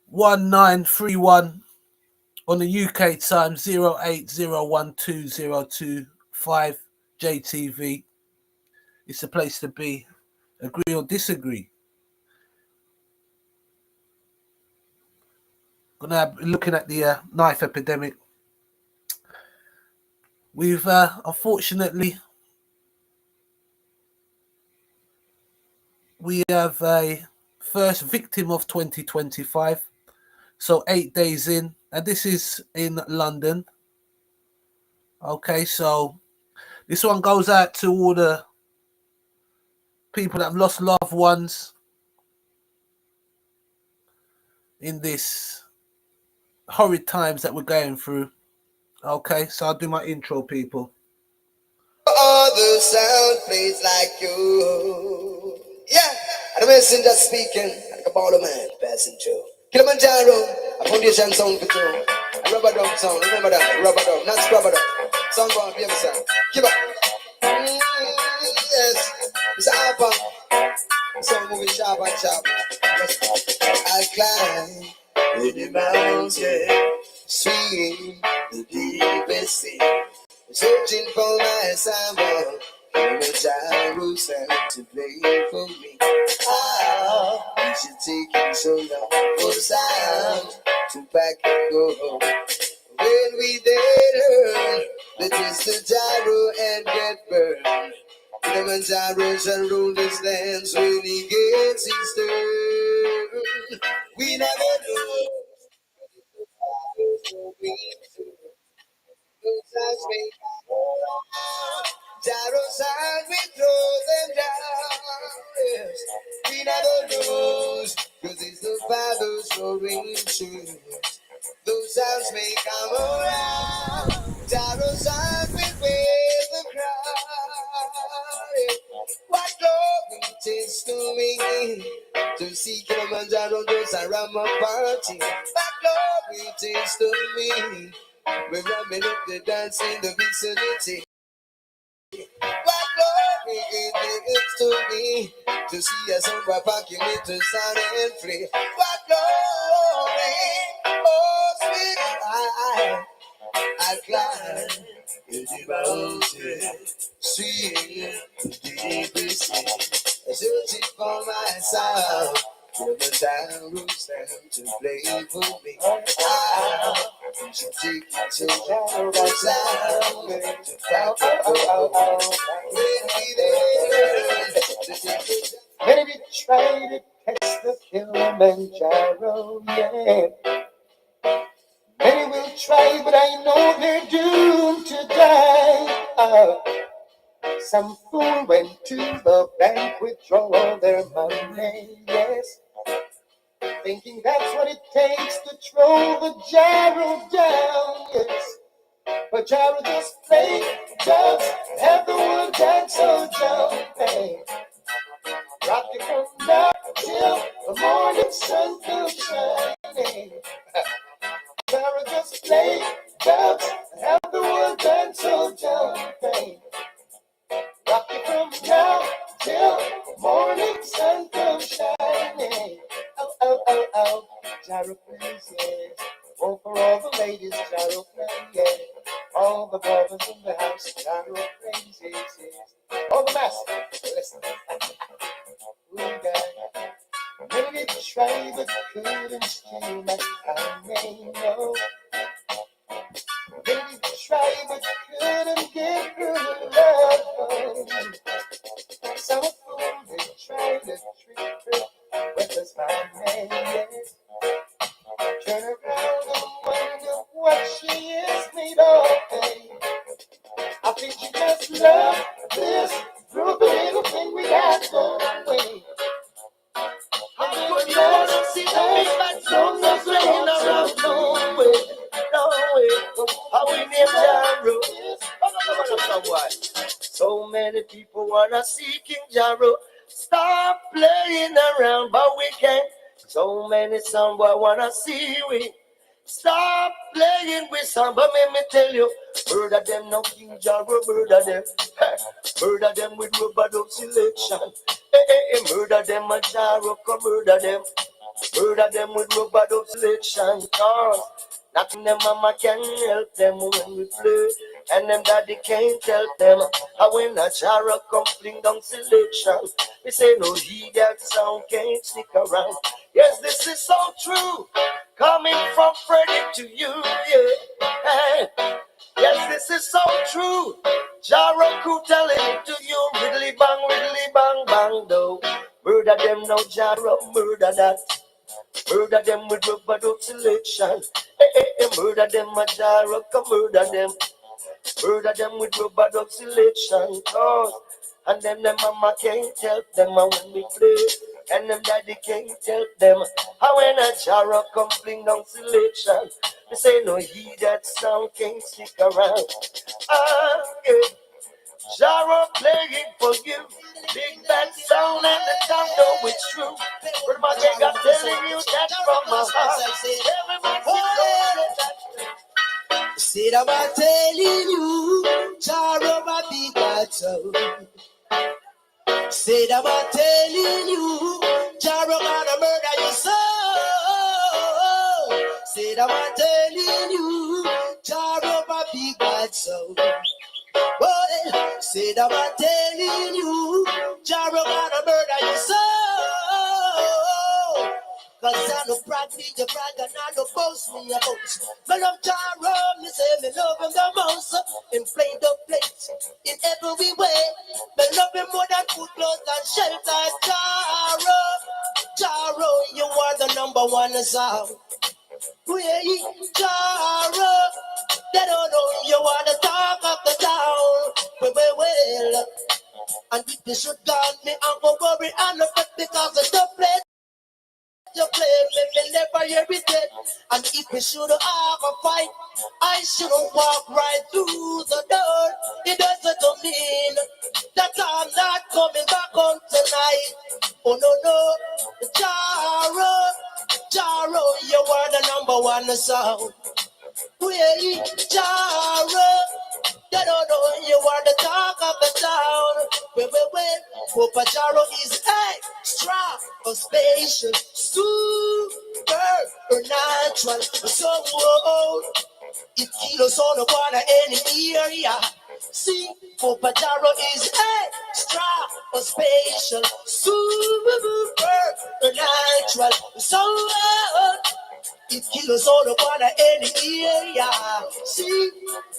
1931 on the UK time 080120225 JTV. It's the place to be. Agree or disagree? Gonna be looking at the knife epidemic. We've unfortunately we have a first victim of 2025. So 8 days in, and this is in London. Okay, so this one goes out to all the people that have lost loved ones in this horrid times that we're going through. Okay, so I'll do my intro, people. Other sound plays like you. Yeah, and the messenger speaking like a baller man passing through. Kilimanjaro, a foundation sound for two. A rubber dub sound, remember that? Rubber dub, not scrubber dub. Sound one, baby sound. Keep up. Yes, it's a hopper. Sound moving sharp and sharp. I climb in the mountain, swinging the deepest sea. Searching for my assignment, Kilimanjaro sound to play for me. Ah, is it taking so long for the sound to back and go home? When we did learn that it's the gyro and get burned. Kilimanjaro shall rule this land when he gets his turn. We never know. Gyro side, we throw them down. Yes, we never lose, cause it's the Father's roaring truth. Those sounds may come around. Gyro side, we wave the crowd. What glory it is to me to see Kilimanjaro just around my party. What glory it is to me. We're ramming up the dance in the vicinity. What glory it is to me to see us over packing into sun and free. What glory, oh sweet I climb in the mountain, seeing the deepest sea, searching for my sound. Till the time roots stand to play for me. I should take it to the sound to back it up. Many try to catch the Kilimanjaro, yeah. Many will try, but I know they're doomed to die. Some fool went to the bank, withdraw all their money, yes. Thinking that's what it takes to throw the gyro down, yes. But gyro just play, just have the world dance so down, hey. Rock it from now till the morning sun comes shining. Gyro just play, just have the world dance so down, hey. Rock it from now till the morning sun comes shining. Oh, oh, oh, oh, gyro plays, yeah. Oh, for all the ladies, gyro plays, yeah. All the brothers in the house, gyro plays, yes, yes. All the masters, listen. Ooh, God. Many tried but couldn't steal my name, no. Many tried but couldn't get through love. Some fool they tried to treat her with a smile, yes. Turn around and wonder what she is made of, babe. I think she just loves this broken little thing we got going. I'm good love, see the big bad song that's playing around, no way. How we name Gyro? So many people wanna see King Gyro. Stop playing around, but we can't. So many someone wanna see we. Stop playing with some, but let me tell you, murder them no King Jaro, murder them. Murder them with rubber dub selection. Murder them a Jaro, come murder them. Murder them with rubber dub selection. Cause nothing them mama can help them when we play. And them daddy can't help them. And when a Jaro come fling down selection, we say no, he that sound can't stick around. Yes, this is so true. Coming from Freddie to you, yeah. Yes, this is so true. Jaro telling it to you. Riddly bang, bang, though. Murder them now, Jaro, murder that. Murder them with rubber dub selection. Murder them, a Jaro, come murder them. Murder them with rubber dub selection. Cause, and them mama can't help them when we play. And them daddy can't help them. How when a Jaro come fling down selection, they say no, he that sound can't stick around. Yeah. Jaro playing for you. Big bad sound and the town know it's true. But my nigga telling you that from my heart. Said I'm telling you, Jaro my big bad sound. Said I'm telling you, Jaro gonna murder your soul. Said I'm telling you, Jaro my big bad soul. Boy, said I'm telling you, Jaro gonna murder your soul. Cause I no brag me, you brag, and I no boast me, I boast. Me love Jaro, me say me love him the most. In play the place, in every way. Me love him more than food, clothes, and shelter. Jaro, Jaro, you are the number one sound. We Jaro, they don't know you are the talk of the town. Well, and if you should guard me, I'm gonna worry and affect because of the place. You play me never hear it yet. And if we should have a fight, I should walk right through the door. It doesn't mean that I'm not coming back on tonight. Oh no, Jaro, Jaro, you are the number one sound. We Jaro, they don't know you are the talk of the town. Papa Jaro is extra, a special, super natural. So it kills all the water any area. See, Papa Jaro is extra, a special, super natural. So it kills all the water any area. See,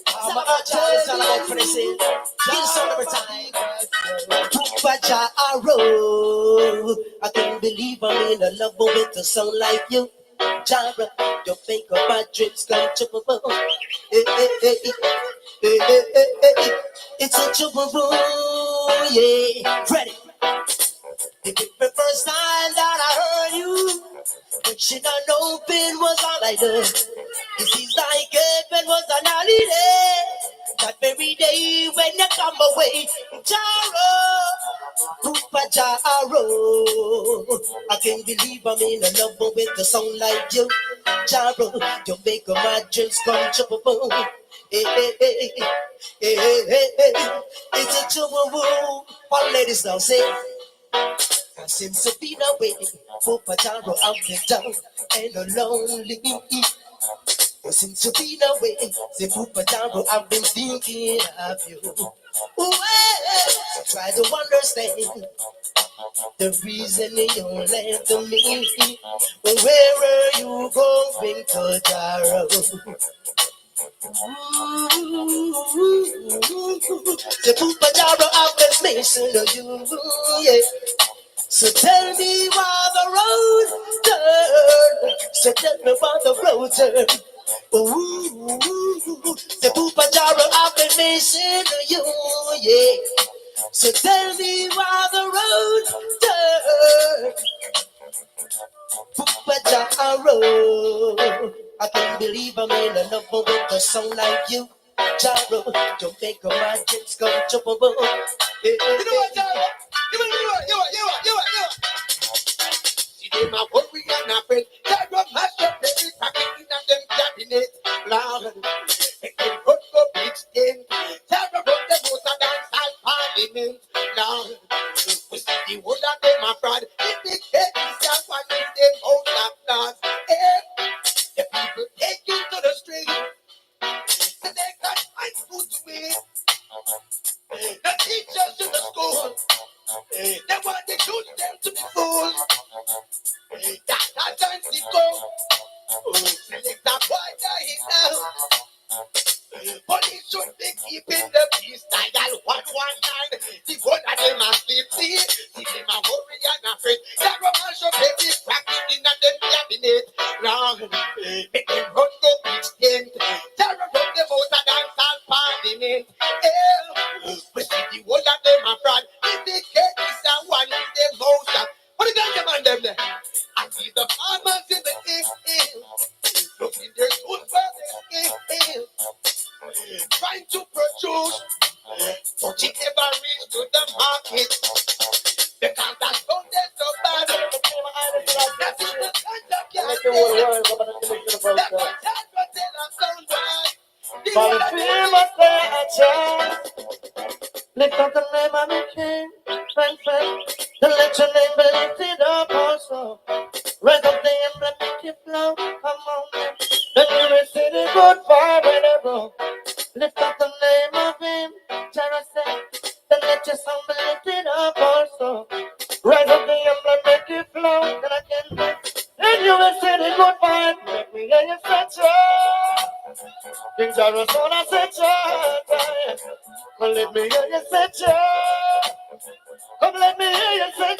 I'm a child, all about pressing. Kills all every time. Papa Jaro, I can't believe I'm in a love with a song like you. Jaro, you make all my dreams come true. Hey, hey, hey, hey, hey, hey, hey. It's a true, yeah. Ready? The very first time that I heard you, when she done open was all I did. It seems like heaven was an holiday. That very day when you come away, Jaro, Papa Jaro, I can't believe I'm in a love with a song like you. Jaro, you make my dreams come true. Hey, hey, hey, hey, hey, hey, hey. It's a trouble. All ladies now say, I seem to be the way. Papa Jaro out there down and lonely. I seem to be the way. Say Papa Jaro, I've been thinking of you. Well, try to understand the reason you left me. Where are you going to Jaro? The Papa Jaro, I've been missing you. Yeah. So tell me why the road turn. So tell me why the road turn. Ooh, the Papa Jaro, I've been missing you, yeah. So tell me why the road turn. Papa Jaro, I can't believe I'm in a love with a song like you. Jaro, don't make my dreams come true. You know what, Jaro? You see them a worry and a fret. Jaro mash up the packet and them parliament. Now, we see the whole of them a fraud. If they take this out, one of them out of class. The people taking to the street, so they can find food to eat. The teachers to the school, they want the children to be fools. That time to go. Select a boy dying now. Police should be keeping the peace. Dial 119. The one of them are sleep. See them a worry and afraid. That romance should be practicing and them cabinet. Wrong. Make them run the beach tent. Terror from the motor dance and parliament. We see the whole of them are fraud. If they get this and one of them most. What do you got them on them there? I see the farmers in the hill. Looking their food for the hill. Trying to produce, but it never reach to the market. Because that's not so bad. That is the kind of gas. That's what I'm sound right. For the dream of a chance, lift up the name of the king, friend, to let your name be lifted up also. Raise up the emblem, make it flow, come on, man. Then you will see the good forever. Lift up the name of him, Jerusalem, then let your sound be lifted up also. Raise up the emblem, make it flow, then I can make. Then you will see the good vibe, make me hear you say, King Jerusalem, I said, come let me hear you say, come let me hear you say,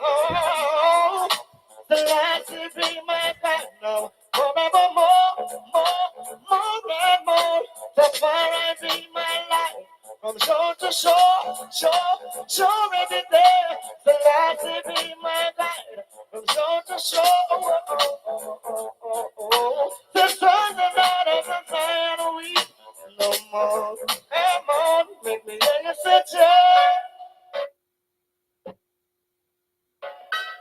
oh, the lights will be my God now. More and more. So far I be my life. From shore to shore every day. The lights will be my guide. From shore to shore. The sun and night of the Zion we no more. Come on, make me hear you say,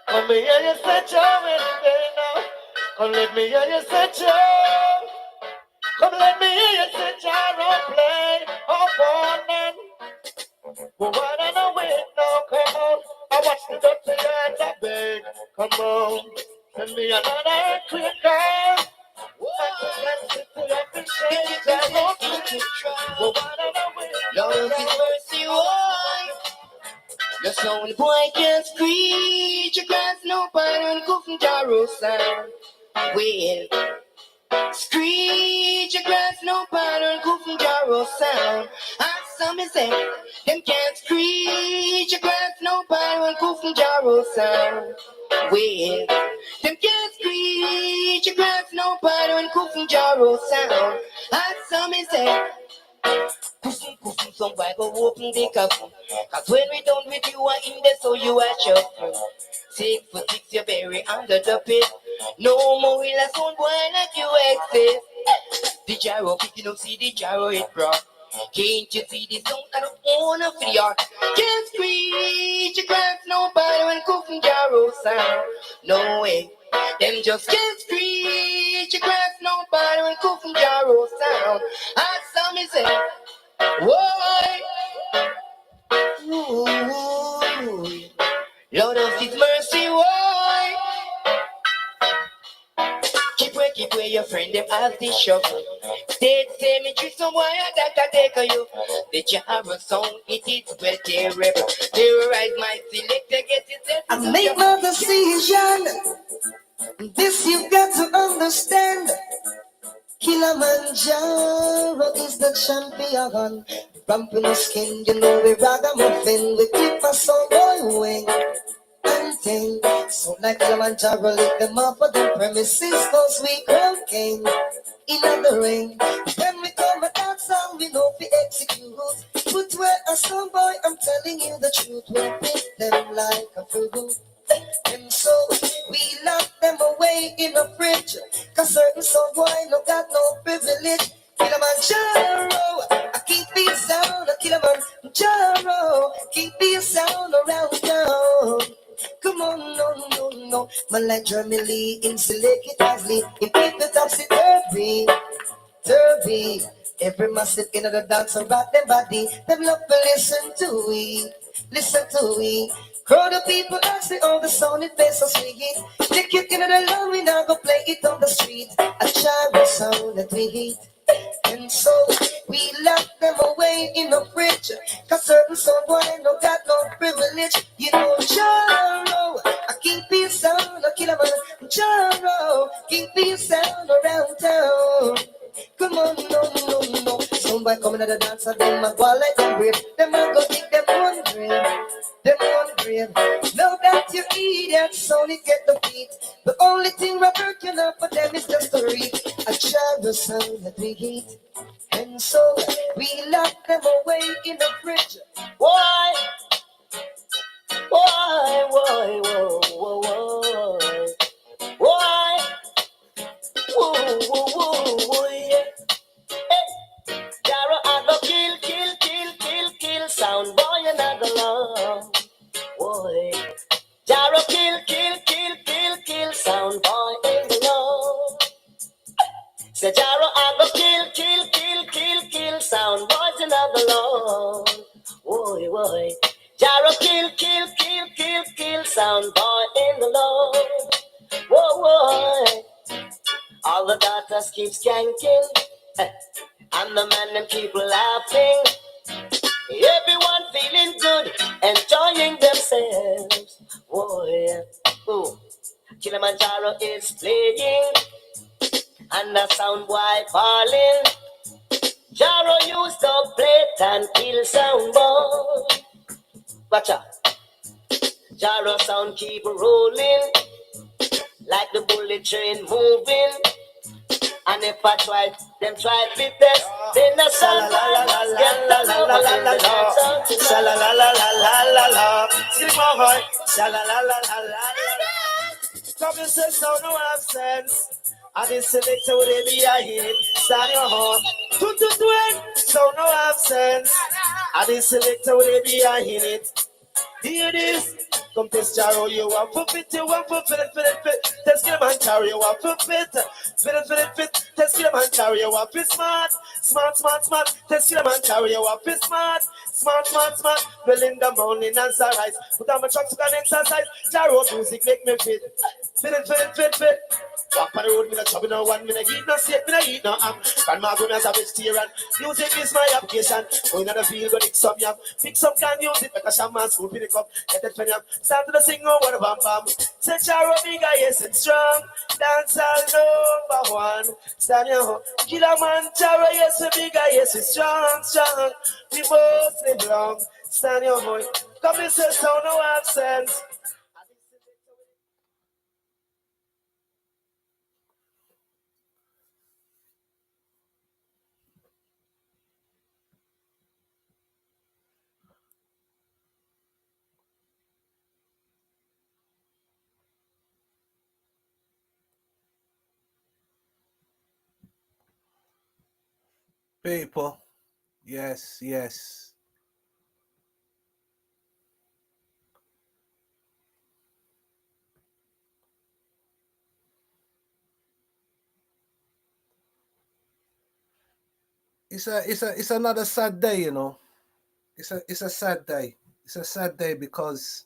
come me hear you say, every day now. Come let me hear you say, come let me hear you say, Gyro play upon them. But why don't I wait now? Come on, I watch the dirty hands I beg. Come on, send me another quick guy. Lord of His mercy, why? Your soul boy can't screech across no pine and cook from Jerusalem. Well, screech across no pine and cook from Jerusalem. And some say, them can't screech across no pine and cook from Jerusalem. Well, them can't screech across no pine and cook from Jerusalem. And some say, Pussy, somebody go open the coffin. Cause when we done with you are in there, so you are shuffling. 6 for 6, you bury under the pit. No more will a sound boy like you exist. The gyro, if you don't see the gyro, it brought. Can't you see the sound? I don't wanna feel your. Can't screech across nobody when cooking gyro sound. No way. Them just can't screech across nobody when cooking gyro sound. And some is say, why? Ooh, Lord of His mercy, why? Keep away your friend, them as the shuffle. They say me treat some boy that take you. The Java song, it is well terrible. Terrorize my selector, get it. I make my decision. This you've got to understand. Kilimanjaro is the champion. Ramping the skin, you know we ragamuffin. We keep us on going and thing. So like Kilimanjaro, lift them up for the premises, cause we crown king in the ring. When we come at that song, we know we execute. Put where a song boy, I'm telling you the truth. We'll beat them like a fruit. And so we lock them away in a fridge, cause certain song boy no got no privilege. Kilimanjaro, I keep the sound of Kilimanjaro, keep the sound around town. Come on, no. Man like Jeremy Lee, in select it as Lee, in pick the topsy turvy. Every massive in the dance rock them body. Them love to listen to we. Listen to we. Crowd of people dancing on the sound, it plays so sweet. Take it in the love, we now go play it on the street. A child sound that we hate. And so we lock them away in a fridge. Cause certain someone no got no privilege. You know, Jaro, I keep it sound, I kill a man. Jaro, keep it sound around town. Come on, no. Somebody coming at the dance and them a go like them brave. Them a go dig them one grave. Them one grave. Now that you idiots only get the beat. The only thing we're working up for them is just to read a child sound that we hate. And so we lock them away in the fridge. Why? Why? Why? Whoa, yeah. Hey, Jaro, I go kill, sound boy, and I go long. Boy, Jaro, kill, sound boy, and the long. Say Jaro, I go kill, sound boys, and I go long. Boy, Jaro, kill, sound boy, and the long. Whoa. All the daughters keep skanking, and the men them keep laughing. Everyone feeling good, enjoying themselves. Ooh. Kilimanjaro is playing, and the sound boy falling. Jaro used to play and kill sound boy. Watch out. Jaro sound keep rolling, like the bullet train moving. And if I try, them try to test, then the sun get the come and say so no absence. I did selector with it be a hit. Stand your horn. So no absence. I did selector with it be a hit. Hear this. Come test Jaro, you want for fit, you want for fit. Test him and carry you want for fit. Fit. Test him and carry you want fit smart. Test him and carry you want fit smart. Well in the morning and sunrise. Put on my trucks to can exercise. Jaro music make me fit. Fit. Walk on the road, me no trouble no one, me no eat no steak, me no eat no ham. Grandma go me as a vegetarian. Music is my application. Going on the field, go dig some yam. Pick some can use it like a shaman school, pick it up. Get it when yam. Start to the sing on what a bam bam. Say Jaro bigger, yes and strong. Dance all number one. Stand your home. Killer man, Jaro, yes and bigger, yes and strong. We both live long. Stand your home. Come and say so no absence. People, yes. It's another sad day, you know. It's a sad day. It's a sad day because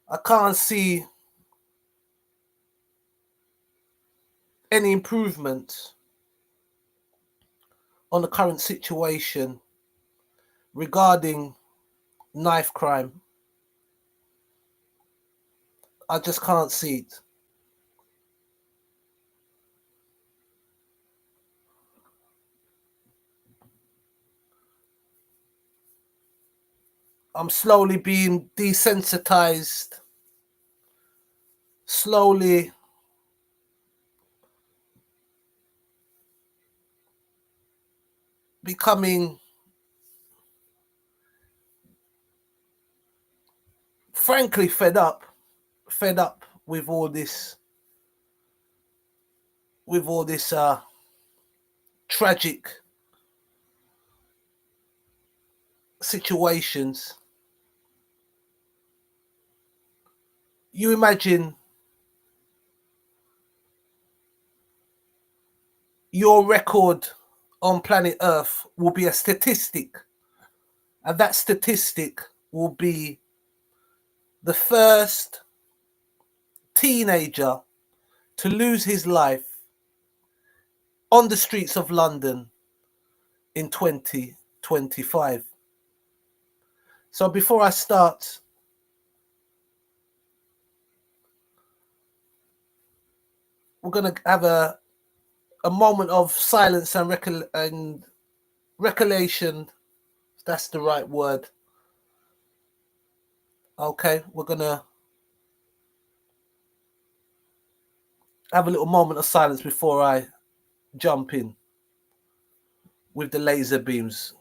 I can't see any improvement on the current situation regarding knife crime. I just can't see it. I'm slowly being desensitized, slowly becoming frankly fed up with all this tragic situations. You imagine your record on planet Earth will be a statistic, and that statistic will be the first teenager to lose his life on the streets of London in 2025. So before I start, we're going to have a moment of silence and recollection. That's the right word. Okay, we're going to have a little moment of silence before I jump in with the laser beams.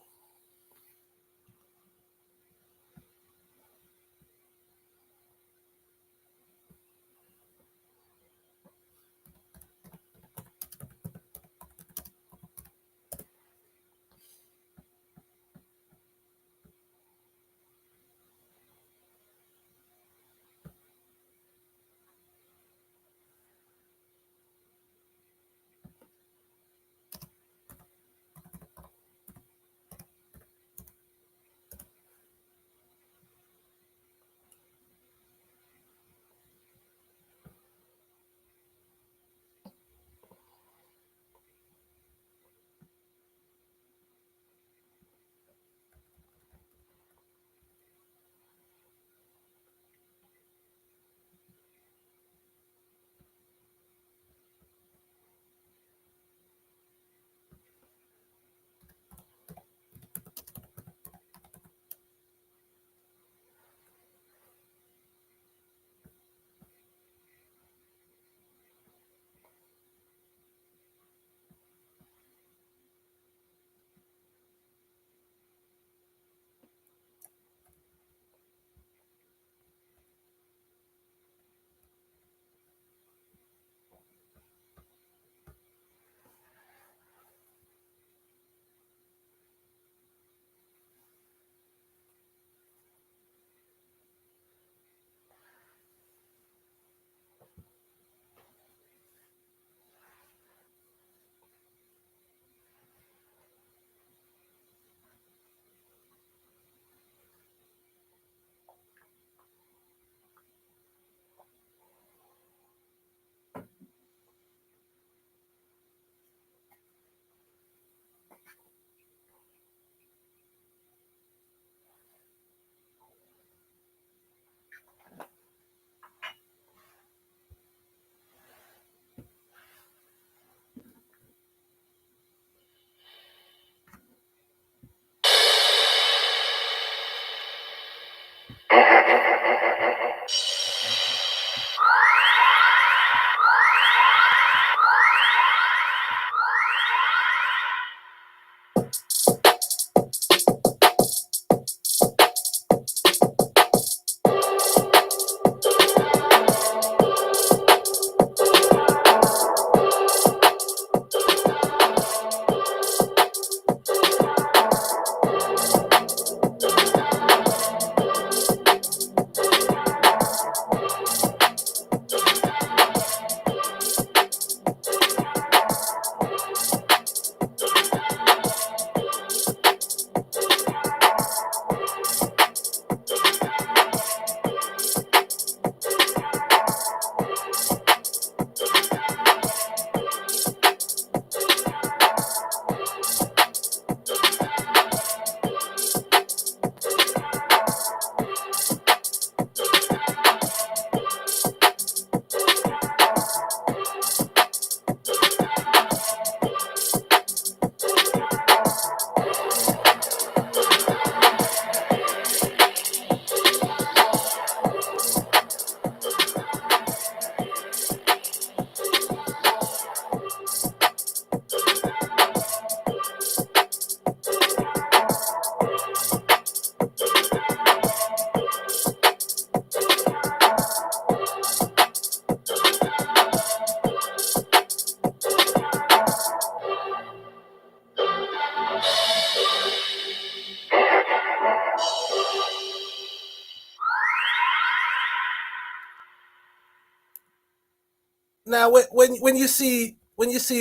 Now, when you see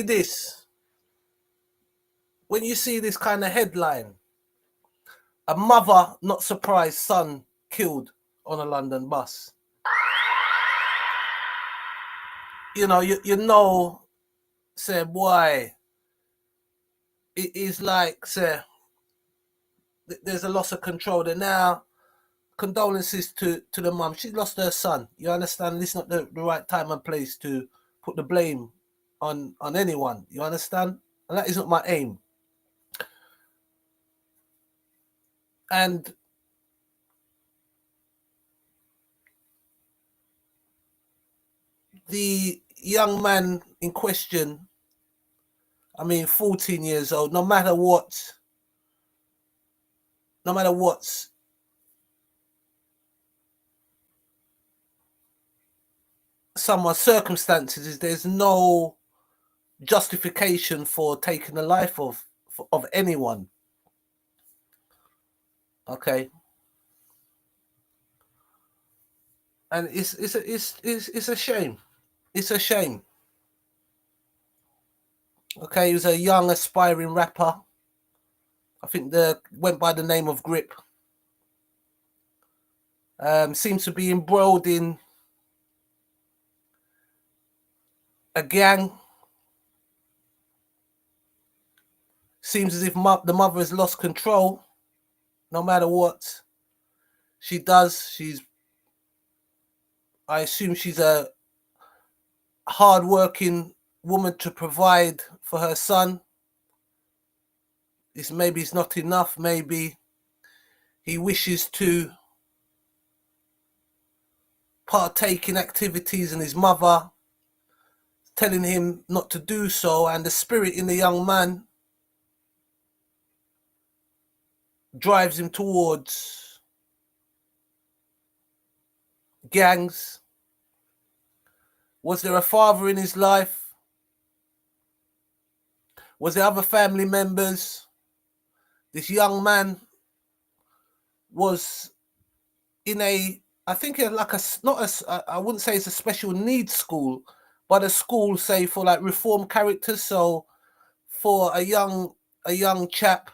this, when you see this kind of headline, a mother not surprised, son killed on a London bus. You know, say, boy, it is like, say, there's a loss of control there now. Condolences to the mum. She lost her son. You understand? This is not the right time and place to put the blame on anyone. You understand? And that is not my aim. And the young man in question, 14 years old, no matter what someone's circumstances, there's no justification for taking the life of anyone. Okay. And it's a shame. It's a shame. Okay, he was a young aspiring rapper. I think went by the name of Grip. Seems to be embroiled in a gang. Seems as if the mother has lost control. No matter what she does, I assume she's a hard-working woman to provide for her son. Maybe it's not enough. Maybe he wishes to partake in activities and his mother telling him not to do so, and the spirit in the young man drives him towards gangs. Was there a father in his life? Was there other family members? This young man was in I wouldn't say it's a special needs school, but a school, say, for like reform characters. So for a young chap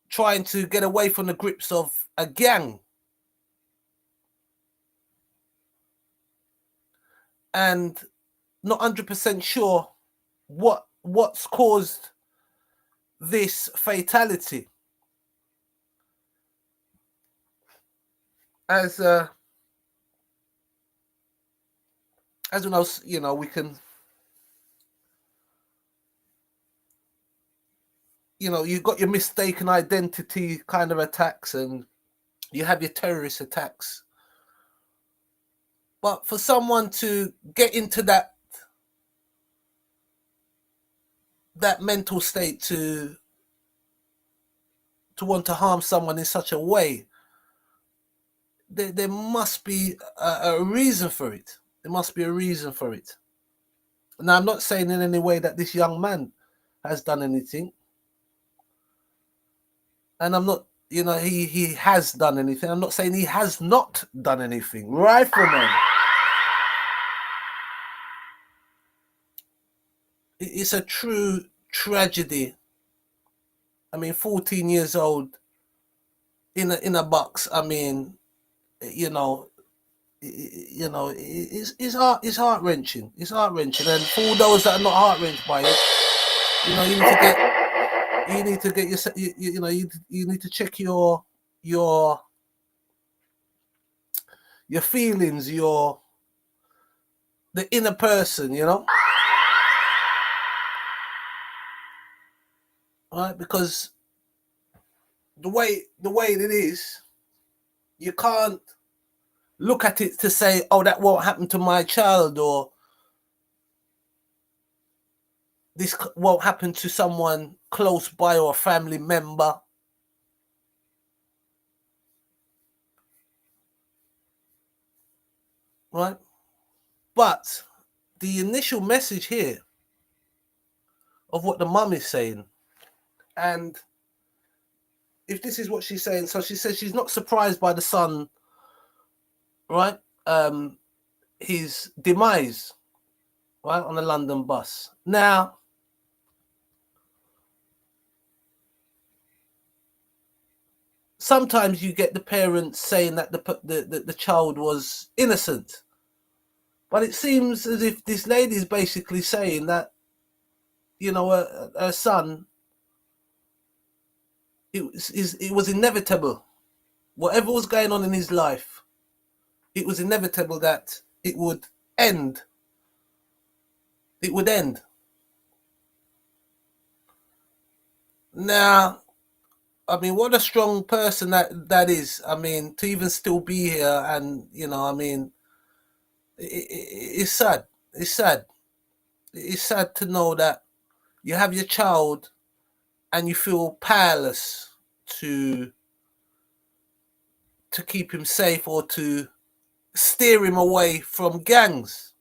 trying to get away from the grips of a gang. And not 100% sure what's caused this fatality. As we know, we can, you've got your mistaken identity kind of attacks, and you have your terrorist attacks. But for someone to get into that mental state to want to harm someone in such a way, there must be a reason for it. There must be a reason for it. Now, I'm not saying in any way that this young man has done anything. And I'm not, he has done anything. I'm not saying he has not done anything. Rifleman. It's a true tragedy. 14 years old in a box. It's heart-wrenching. It's heart-wrenching. And for all those that are not heart-wrenched by it, you need to get yourself, you need to check your feelings, the inner person, right? Because the way it is, you can't look at it to say, oh, that won't happen to my child, or this won't happen to someone close by or a family member. Right? But the initial message here of what the mum is saying, and if this is what she's saying, so she says she's not surprised by the son, right? His demise, right, on a London bus. Now, sometimes you get the parents saying that the child was innocent, but it seems as if this lady is basically saying that, you know, her son, it was inevitable. Whatever was going on in his life, it was inevitable that it would end. It would end. Now, I mean, what a strong person that is. I mean, to even still be here, and you know, I mean, it's sad. It's sad. It's sad to know that you have your child and you feel powerless to keep him safe or to steer him away from gangs.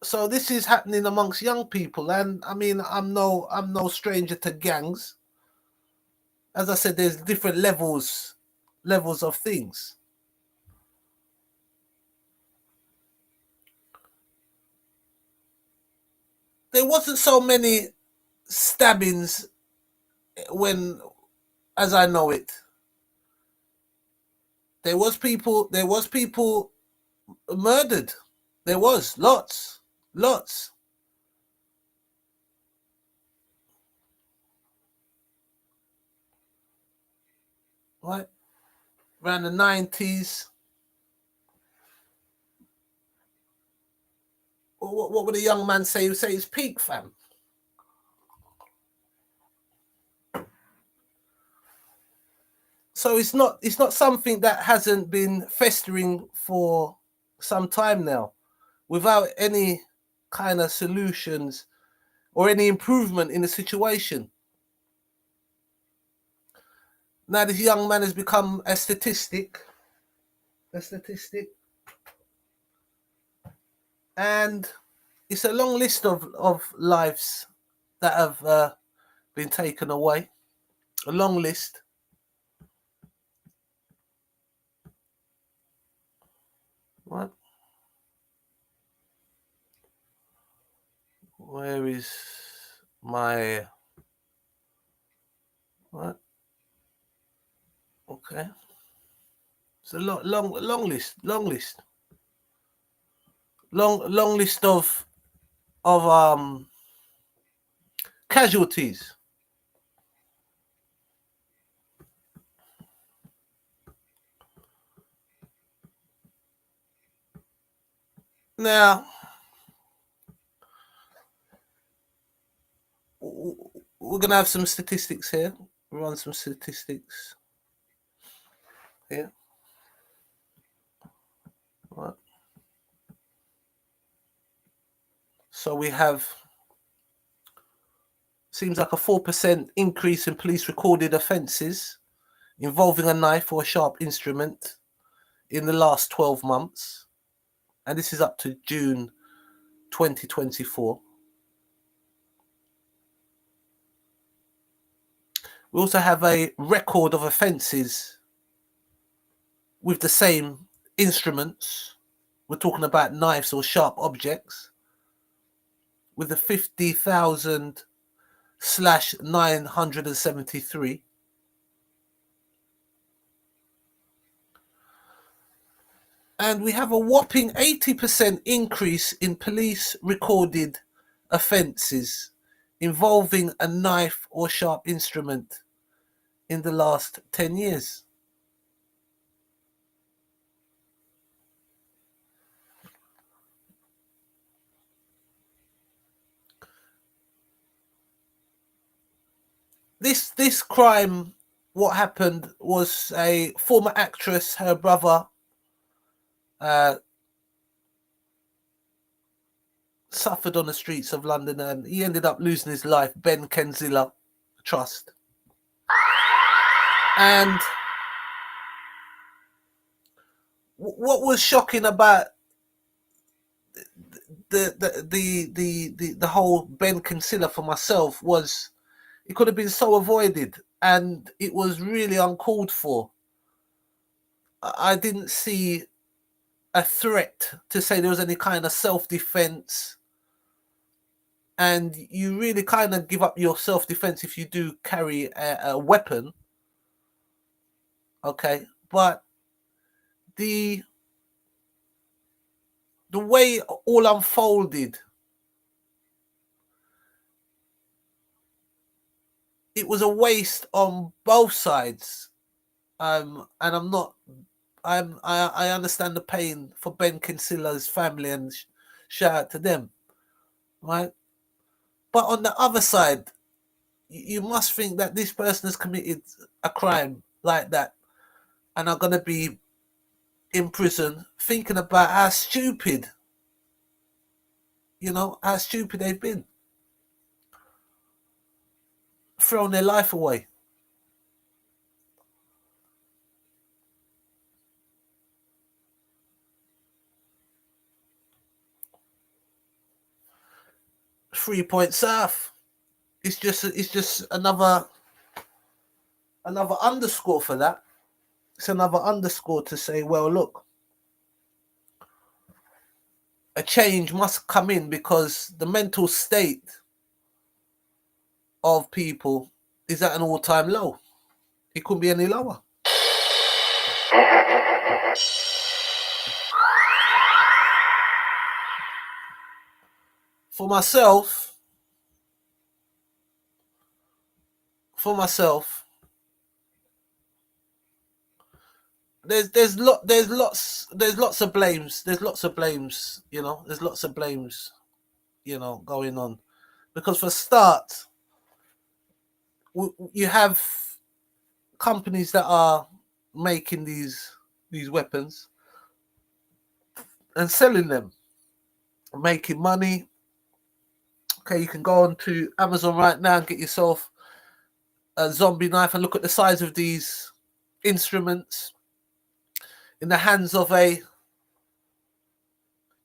So this is happening amongst young people, and I mean, I'm no stranger to gangs. As I said, there's different levels of things. There wasn't so many stabbings as I know it. There was people murdered. There was lots. Right? Around the 90s. What would a young man say? He would say it's peak, fam. So it's not something that hasn't been festering for some time now, without any kind of solutions or any improvement in the situation. Now this young man has become a statistic. And it's a long list of lives that have been taken away. A long list. What? Where is my... What? Okay. It's a long list. Long list of casualties. Now, we're going to have some statistics here. We'll run some statistics here. Right. So we have, seems like a 4% increase in police recorded offences involving a knife or a sharp instrument in the last 12 months. And this is up to June 2024. We also have a record of offences with the same instruments. We're talking about knives or sharp objects, with the 50,973. And we have a whopping 80% increase in police recorded offences involving a knife or sharp instrument in the last 10 years. This crime, what happened was a former actress, her brother, suffered on the streets of London, and he ended up losing his life. Ben Kenzilla Trust. And what was shocking about the whole Ben Kenzilla for myself was it could have been so avoided, and it was really uncalled for. I didn't see a threat to say there was any kind of self-defense and you really kind of give up your self-defense if you do carry a weapon. Okay, but the way all unfolded, it was a waste on both sides. And I understand the pain for Ben Kinsilla's family, and shout out to them, right? But on the other side, you must think that this person has committed a crime like that and are going to be in prison, thinking about how stupid, how stupid they've been, throwing their life away. Three Point South. It's just another underscore for that. It's another underscore to say, well, look, a change must come in, because the mental state of people is at an all-time low. It couldn't be any lower. For myself, there's lots of blames. There's lots of blames, going on. Because for start, you have companies that are making these weapons and selling them, making money. Okay, you can go on to Amazon right now and get yourself a zombie knife and look at the size of these instruments in the hands of a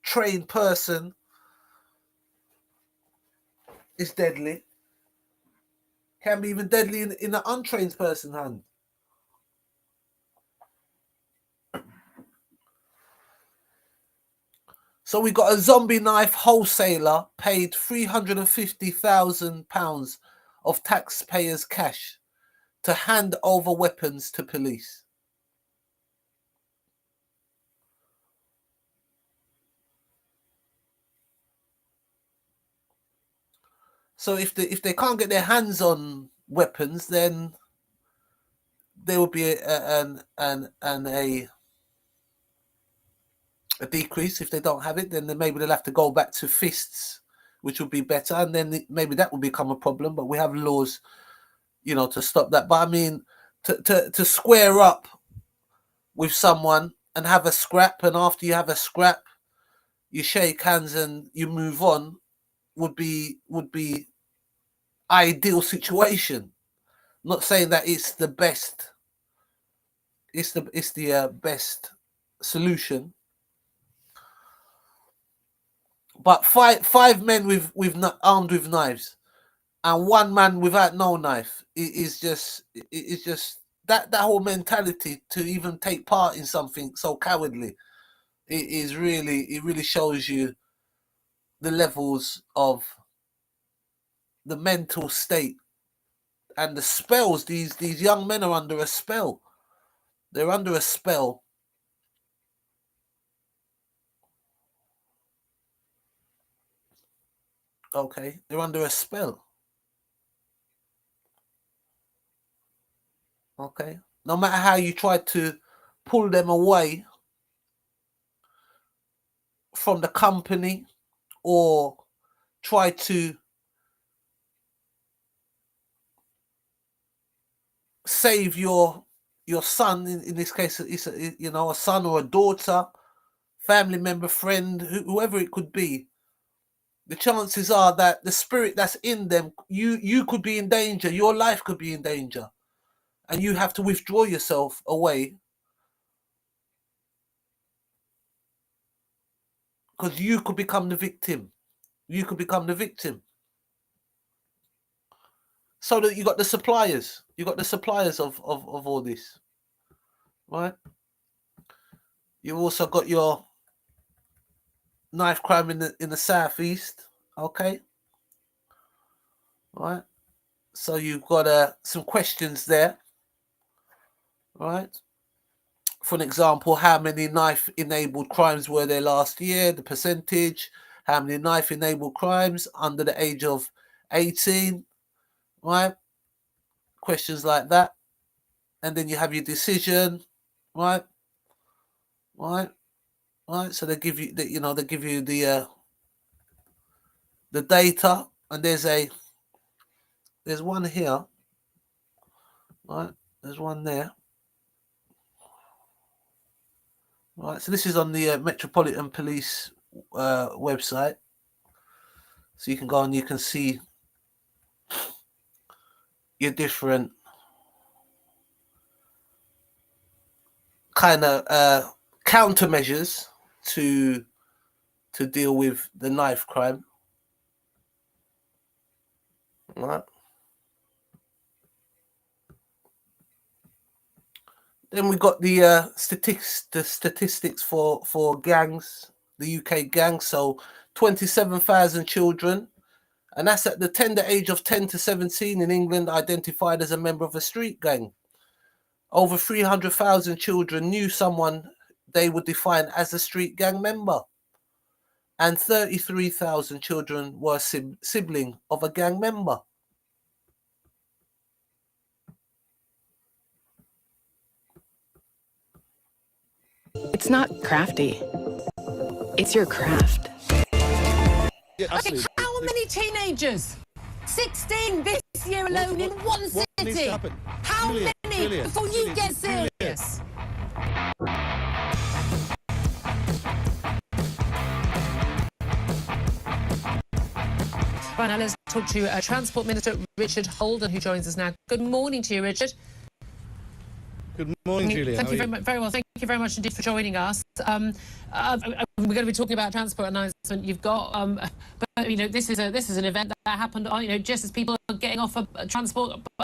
trained person. It's deadly. Can be even deadly in an untrained person's hand. So we got a zombie knife wholesaler paid £350,000 of taxpayers' cash to hand over weapons to police. So if they can't get their hands on weapons, then there will be a decrease. If they don't have it, then maybe they'll have to go back to fists, which would be better, and then maybe that will become a problem. But we have laws, to stop that. But I mean, to square up with someone and have a scrap, and after you have a scrap, you shake hands and you move on, would be ideal situation. Not saying that it's the best. It's the best solution. But five men armed with knives, and one man without no knife, it's just that whole mentality to even take part in something so cowardly. It really shows you the levels of the mental state and the spells. These young men are under a spell. They're under a spell. Okay, they're under a spell. Okay, no matter how you try to pull them away from the company or try to save your son, in this case, it's a son or a daughter, family member, friend, whoever it could be, the chances are that the spirit that's in them, you could be in danger, your life could be in danger, and you have to withdraw yourself away because you could become the victim. So that you got the suppliers. Of all this, right? You've also got your knife crime in the southeast. Okay, right? So you've got some questions there, right? For an example, how many knife-enabled crimes were there last year? The percentage. How many knife-enabled crimes under the age of 18, right? Questions like that. And then you have your decision, right? Right? So they give you, they give you the data, and there's one here, right? There's one there. Right, so this is on the Metropolitan Police website. So you can go and you can see your different kind of countermeasures to deal with the knife crime. Right. Then we got the statistics for gangs, the UK gangs. So 27,000 children, and that's at the tender age of 10 to 17 in England, identified as a member of a street gang. Over 300,000 children knew someone they would define as a street gang member, and 33,000 children were sibling of a gang member. It's not crafty. It's your craft. Yeah, okay, how many teenagers? 16 this year alone in one What needs city. to happen? How Julian, many Julian, before you Julian, get Julian. serious? Right, now let's talk to Transport Minister Richard Holden, who joins us now. Good morning to you, Richard. Good morning, Julia. Thank How you are very much. Very well. Thank you very much indeed for joining us. We're going to be talking about transport announcement. You've got, but you know, this is an event that happened. You know, just as people are getting off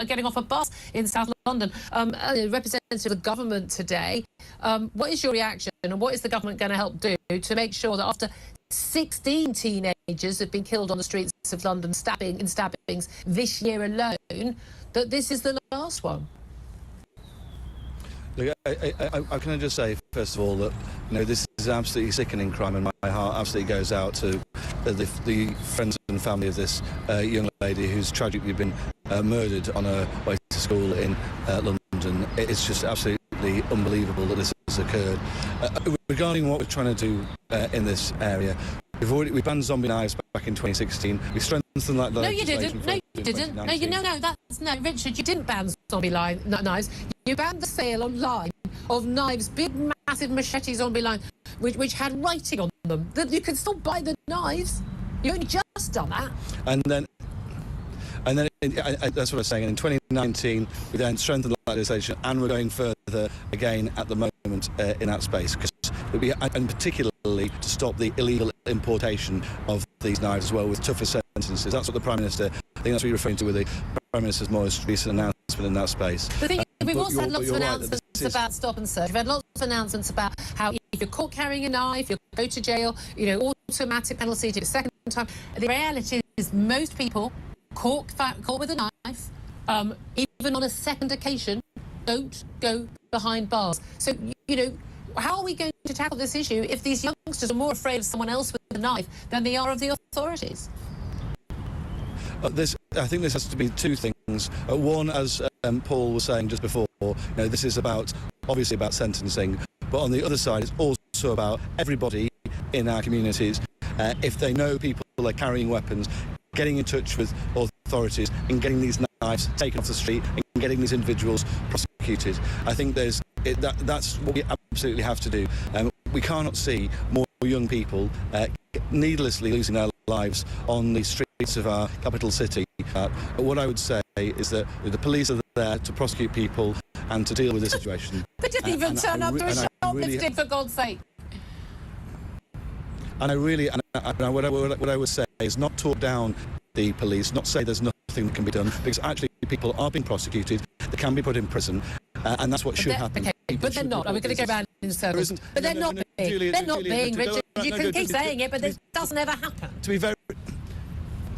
getting off a bus in South London. Representative of the government today. What is your reaction, and what is the government going to help do to make sure that after 16 teenagers have been killed on the streets of London, stabbings this year alone, that this is the last one? Look, I can just say, first of all, that this is an absolutely sickening crime, and my heart absolutely goes out to the friends and family of this young lady who's tragically been murdered on her way to school in London. It's just absolutely unbelievable that this has occurred. Regarding what we're trying to do in this area, we banned zombie knives back in 2016. We strengthened that. No, you didn't. No, you didn't. No, Richard, you didn't ban zombie knives. You banned the sale online of knives, big, massive machete zombie knives, which had writing on them. That you can still buy the knives. You only just done that. And then that's what I was saying. And in 2019, we then strengthened the legislation, and we're going further again at the moment in that space, and particularly to stop the illegal importation of these knives as well, with tougher sentences. That's what the Prime Minister, I think that's what you're referring to with the Prime Minister's most recent announcement in that space. The thing is, we've also had lots of announcements about stop and search. We've had lots of announcements about how if you're caught carrying a knife, you'll go to jail, automatic penalty to the second time. The reality is most people caught with a knife, even on a second occasion, don't go behind bars. So, how are we going to tackle this issue if these youngsters are more afraid of someone else with a knife than they are of the authorities? I think this has to be two things. One, as Paul was saying just before, this is obviously about sentencing, but on the other side, it's also about everybody in our communities. If they know people are carrying weapons, getting in touch with authorities and getting these knives taken off the street and getting these individuals prosecuted. I think that's what we absolutely have to do. We cannot see more young people needlessly losing their lives on the streets of our capital city. What I would say is that the police are there to prosecute people and to deal with this situation. They didn't even turn up to a shoplifting, for God's sake. And what I would say is not talk down the police, not say there's nothing that can be done, because actually people are being prosecuted, they can be put in prison, and that's what should happen. Okay, but they're not. Are we going to go round in circles? But they're not being. They're not being, Richard. You can keep saying it, but it doesn't ever happen. To be very...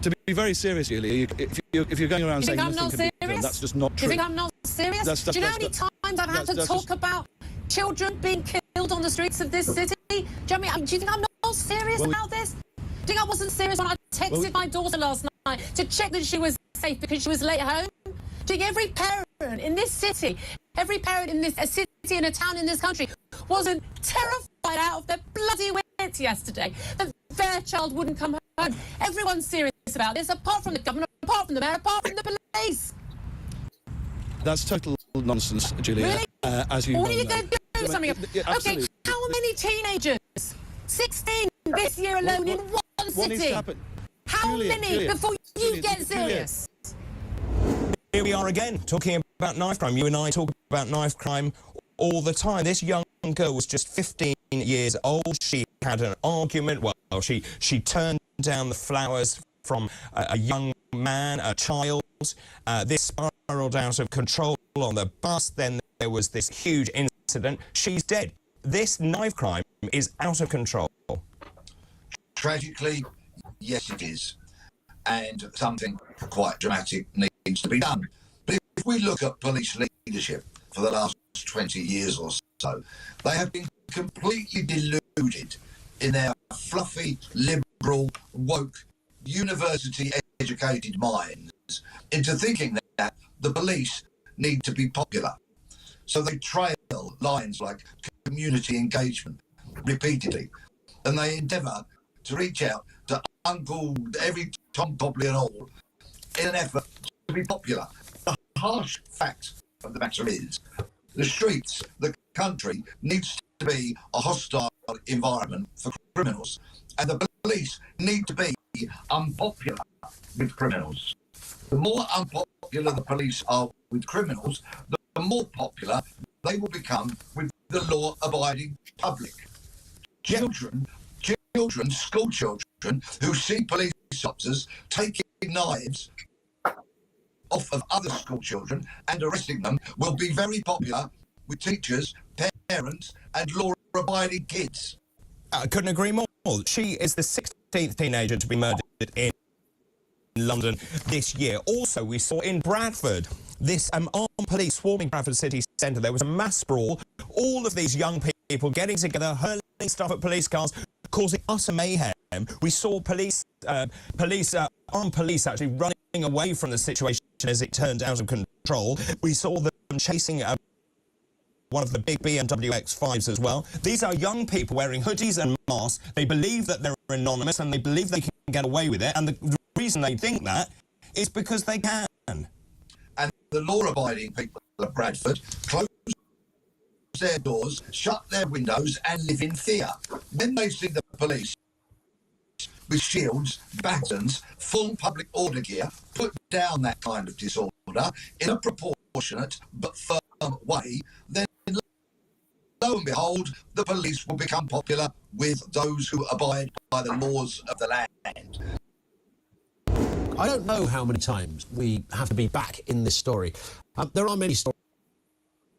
To be very serious, Julia, if you're going around You saying think I'm nothing not can be done, serious? that's just not Do true. you think I'm not serious? That's- Do you know how many that's- times I've had to that's talk just- about children being killed on the streets of this city? Do you know what I mean? Do you think I'm not serious Well, about this? Do you think I wasn't serious when I texted my daughter last night to check that she was safe because she was late home? Do you think every parent in this city, every parent in a city and a town in this country wasn't terrified out of their bloody wits yesterday that their child wouldn't come home? Everyone's serious about this, apart from the government, apart from the mayor, apart from the police. That's total nonsense, Julia. Really? As you What well are you know. going to do something Yeah, about? yeah, Okay, absolutely. how many teenagers? 16 this year alone in one What needs city. to happen? How Julia, many Julia, before you Julia, get Julia. serious? Here we are again, talking about knife crime. You and I talk about knife crime all the time. This young girl was just 15 years old. She had an argument. Well, she turned down the flowers from a young man, a child. This spiraled out of control on the bus. Then there was this huge incident. She's dead. This knife crime is out of control. Tragically, yes, it is. And something quite dramatic needs to be done. But if we look at police leadership for the last 20 years or so, they have been completely deluded in their fluffy, liberal, woke, university-educated minds into thinking that the police need to be popular. So they trail lines like community engagement repeatedly, and they endeavour to reach out to Uncle every Tom Copley and all in an effort to be popular. The harsh fact of the matter is the streets, the country needs to be a hostile environment for criminals, and the police need to be unpopular with criminals. The more unpopular the police are with criminals, the more popular they will become with the law-abiding public. Children, school children who see police officers taking knives off of other school children and arresting them will be very popular with teachers, parents and law-abiding kids. I couldn't agree more. She is the 16th teenager to be murdered in London this year. Also, we saw in Bradford, this armed police swarming Bradford city centre. There was a mass sprawl. All of these young people getting together, hurling stuff at police cars, causing utter mayhem. We saw armed police actually running away from the situation as it turned out of control. We saw them chasing one of the big BMW X5s as well. These are young people wearing hoodies and masks. They believe that they're anonymous and they believe they can get away with it. And the reason they think that is because they can. And the law-abiding people of Bradford close their doors, shut their windows and live in fear. When they see the police with shields, batons, full public order gear, put down that kind of disorder in a proportionate but firm way, then lo and behold, the police will become popular with those who abide by the laws of the land. I don't know how many times we have to be back in this story. There are many stories,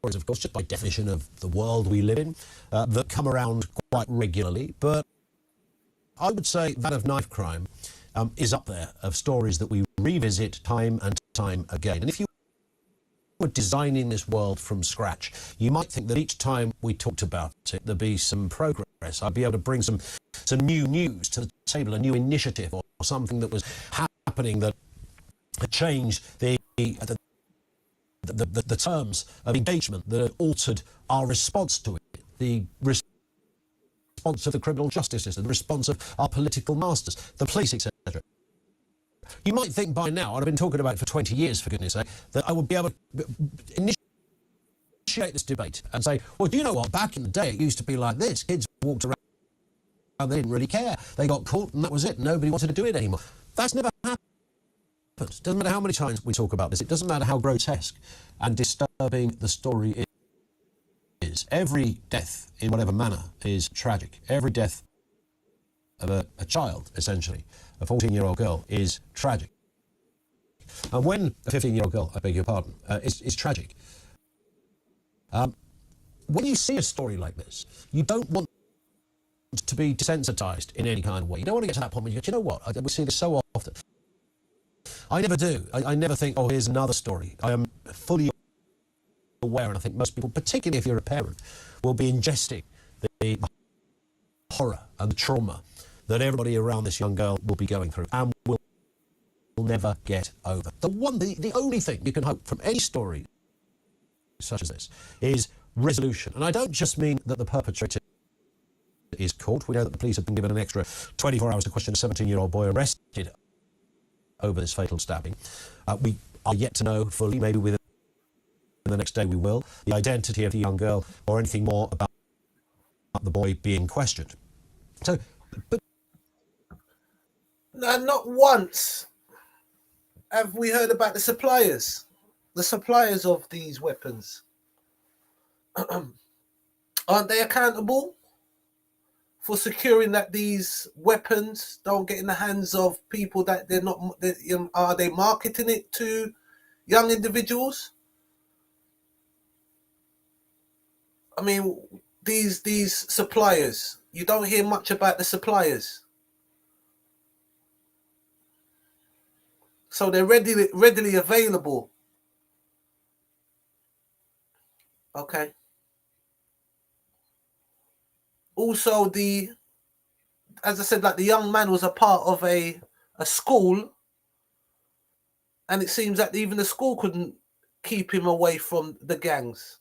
of course, just by definition of the world we live in, that come around quite regularly. But I would say that of knife crime is up there of stories that we revisit time and time again. And if you were designing this world from scratch, you might think that each time we talked about it, there'd be some progress. I'd be able to bring some new news to the table, a new initiative or something that was happening that had changed the terms of engagement, that had altered our response to it, the response of the criminal justice system, the response of our political masters, the police, etc. You might think by now, and I've been talking about it for 20 years, for goodness sake, that I would be able to initiate this debate and say, well, do you know what? Back in the day, it used to be like this. Kids walked around, they didn't really care. They got caught, and that was it. Nobody wanted to do it anymore. That's never happened. It doesn't matter how many times we talk about this. It doesn't matter how grotesque and disturbing the story is. Every death, in whatever manner, is tragic. Every death of a child, essentially, a 14-year-old girl, is tragic. And when a 15-year-old girl, I beg your pardon, is tragic, when you see a story like this, you don't want to be desensitized in any kind of way. You don't want to get to that point where you go, you know what, we see this so often. I never do. I never think, oh, here's another story. I am fully aware, and I think most people, particularly if you're a parent, will be ingesting the horror and the trauma that everybody around this young girl will be going through and will never get over. The only thing you can hope from any story such as this is resolution. And I don't just mean that the perpetrator is caught. We know that the police have been given an extra 24 hours to question a 17-year-old boy arrested over this fatal stabbing. We are yet to know fully, maybe within the next day we will, the identity of the young girl or anything more about the boy being questioned. So, but no, not once have we heard about the suppliers of these weapons. Aren't they accountable for securing that these weapons don't get in the hands of people that they're not? Are they marketing it to young individuals? I mean, these suppliers, you don't hear much about the suppliers. So they're readily available. Okay. Also, as I said, like the young man was a part of a school, and it seems that even the school couldn't keep him away from the gangs.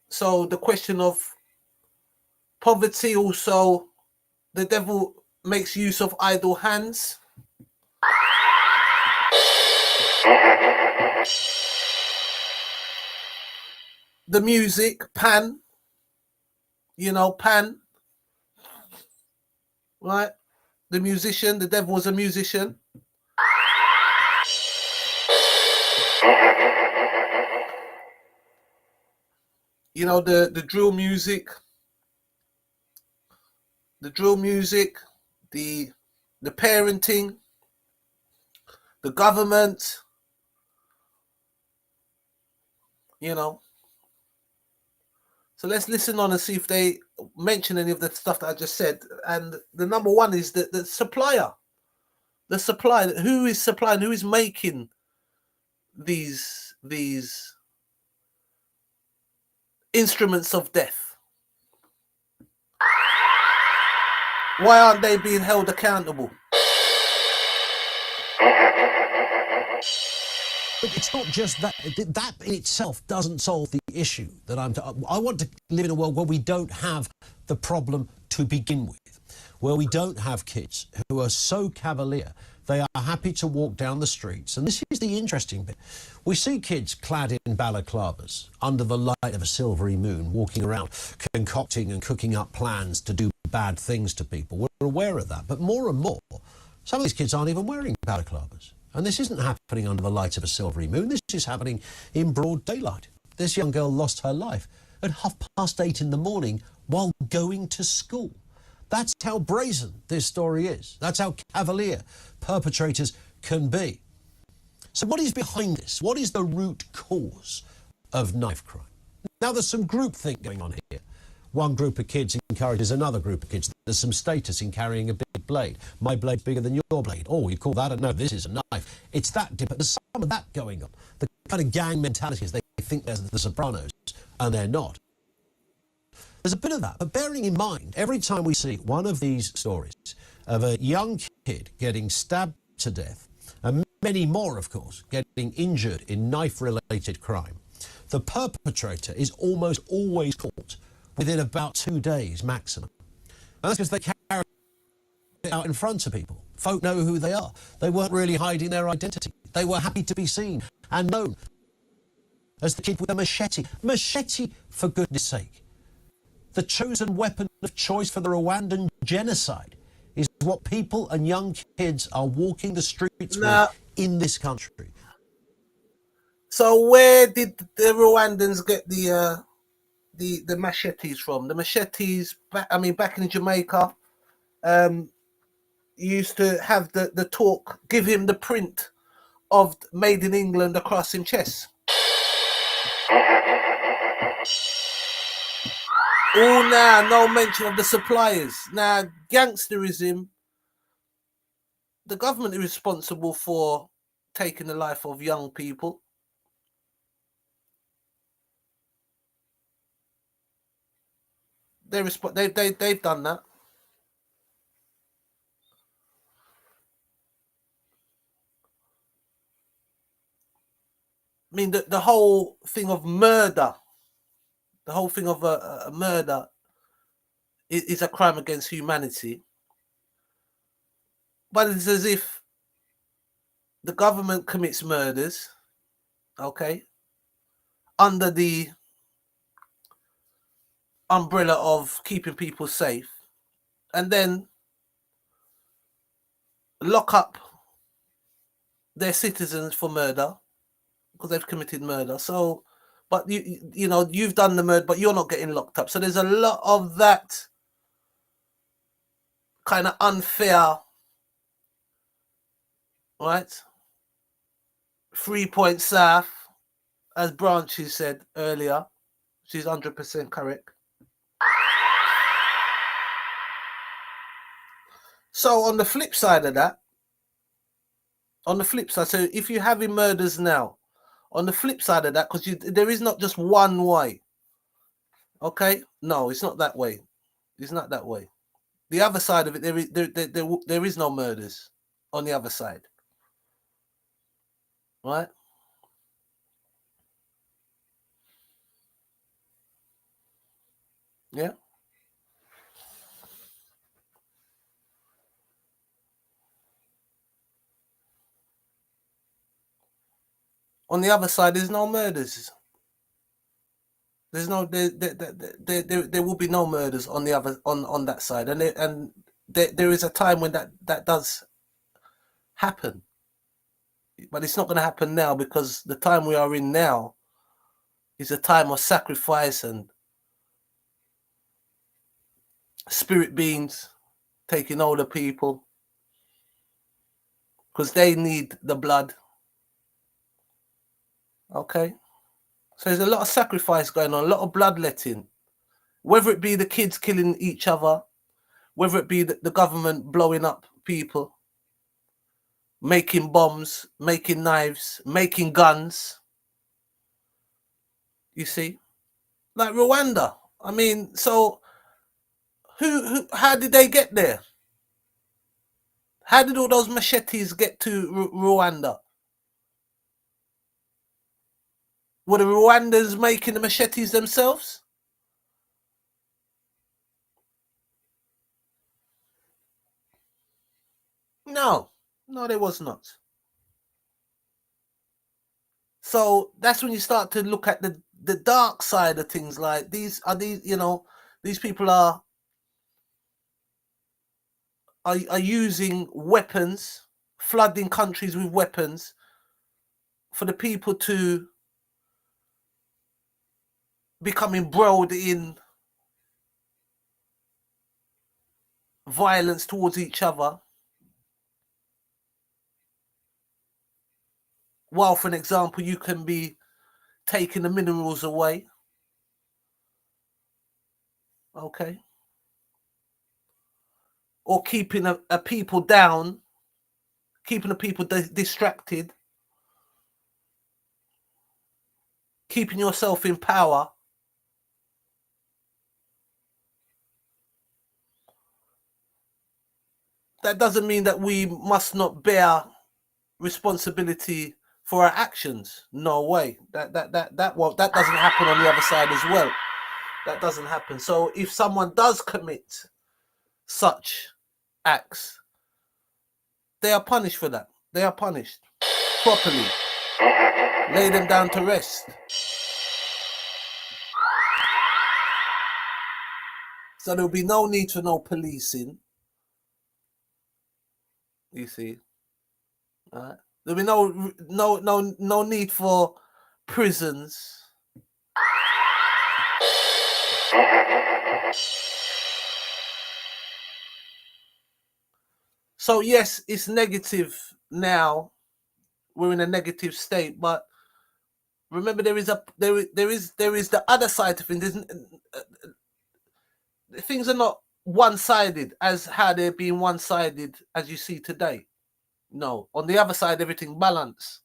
So the question of poverty, also, the devil makes use of idle hands. The music, Pan, Pan, right? The musician, the devil was a musician. The drill music, the parenting, the government, So let's listen on and see if they mention any of the stuff that I just said. And the number one is the supplier. The supplier. Who is supplying? Who is making these instruments of death? Why aren't they being held accountable? But it's not just that. That in itself doesn't solve the issue that I want to live in a world where we don't have the problem to begin with, where we don't have kids who are so cavalier they are happy to walk down the streets. And this is the interesting bit. We see kids clad in balaclavas under the light of a silvery moon walking around concocting and cooking up plans to do bad things to people. We're aware of that. But more and more, some of these kids aren't even wearing balaclavas. And this isn't happening under the light of a silvery moon. This is happening in broad daylight. This young girl lost her life at 8:30 in the morning while going to school. That's how brazen this story is. That's how cavalier perpetrators can be. So what is behind this? What is the root cause of knife crime? Now, there's some groupthink going on here. One group of kids encourages another group of kids. There's some status in carrying a big blade. My blade's bigger than your blade. Oh, you call that? No, this is a knife. It's that dip. There's some of that going on. The kind of gang mentality is they think they're the Sopranos, and they're not. There's a bit of that. But bearing in mind, every time we see one of these stories of a young kid getting stabbed to death, and many more, of course, getting injured in knife-related crime, the perpetrator is almost always caught within about 2 days maximum. And that's because they carry it out in front of people. Folk know who they are. They weren't really hiding their identity. They were happy to be seen and known as the kid with a machete. Machete, for goodness sake. The chosen weapon of choice for the Rwandan genocide is what people and young kids are walking the streets with in this country. So where did the Rwandans get the machetes from? The machetes, back in Jamaica, used to have the talk, give him the print of Made in England across his chest. Oh, now no mention of the suppliers. Now, gangsterism the government is responsible for taking the life of young people. They've done that. I mean, the whole thing of murder, the whole thing of a murder is a crime against humanity. But it's as if the government commits murders, okay, under the umbrella of keeping people safe, and then lock up their citizens for murder because they've committed murder. So, but you know, you've done the murder, but you're not getting locked up. So there's a lot of that kind of unfair, right? 3 Point South, as Branches said earlier, she's 100% correct. So on the flip side of that, so if you're having murders now, on the flip side of that, because there is not just one way, okay? No, it's not that way. It's not that way. The other side of it, there is no murders on the other side, right? Yeah. On the other side, there's no murders. There's no there will be no murders on the other on that side, and there is a time when that does happen, but it's not going to happen now because the time we are in now is a time of sacrifice and spirit beings taking older people because they need the blood. Okay. So there's a lot of sacrifice going on, a lot of bloodletting, whether it be the kids killing each other, whether it be the government blowing up people, making bombs, making knives, making guns. You see, like Rwanda. I mean, so how did they get there? How did all those machetes get to Rwanda? Were the Rwandans making the machetes themselves? No, they was not. So that's when you start to look at the dark side of things. Like these, you know, these people are using weapons, flooding countries with weapons for the people to become embroiled in violence towards each other. While, for an example, you can be taking the minerals away. Okay. Or keeping a people down, keeping the people distracted, keeping yourself in power. That doesn't mean that we must not bear responsibility for our actions. No way. That doesn't happen on the other side as well. That doesn't happen. So if someone does commit such acts, they are punished for that. They are punished properly. Lay them down to rest. So there'll be no need for no policing. You see, there'll be no need for prisons. So yes, it's negative now. We're in a negative state, but remember there is the other side of things. Things are not one-sided as how they're being one-sided as you see today. No. On the other side, everything balance.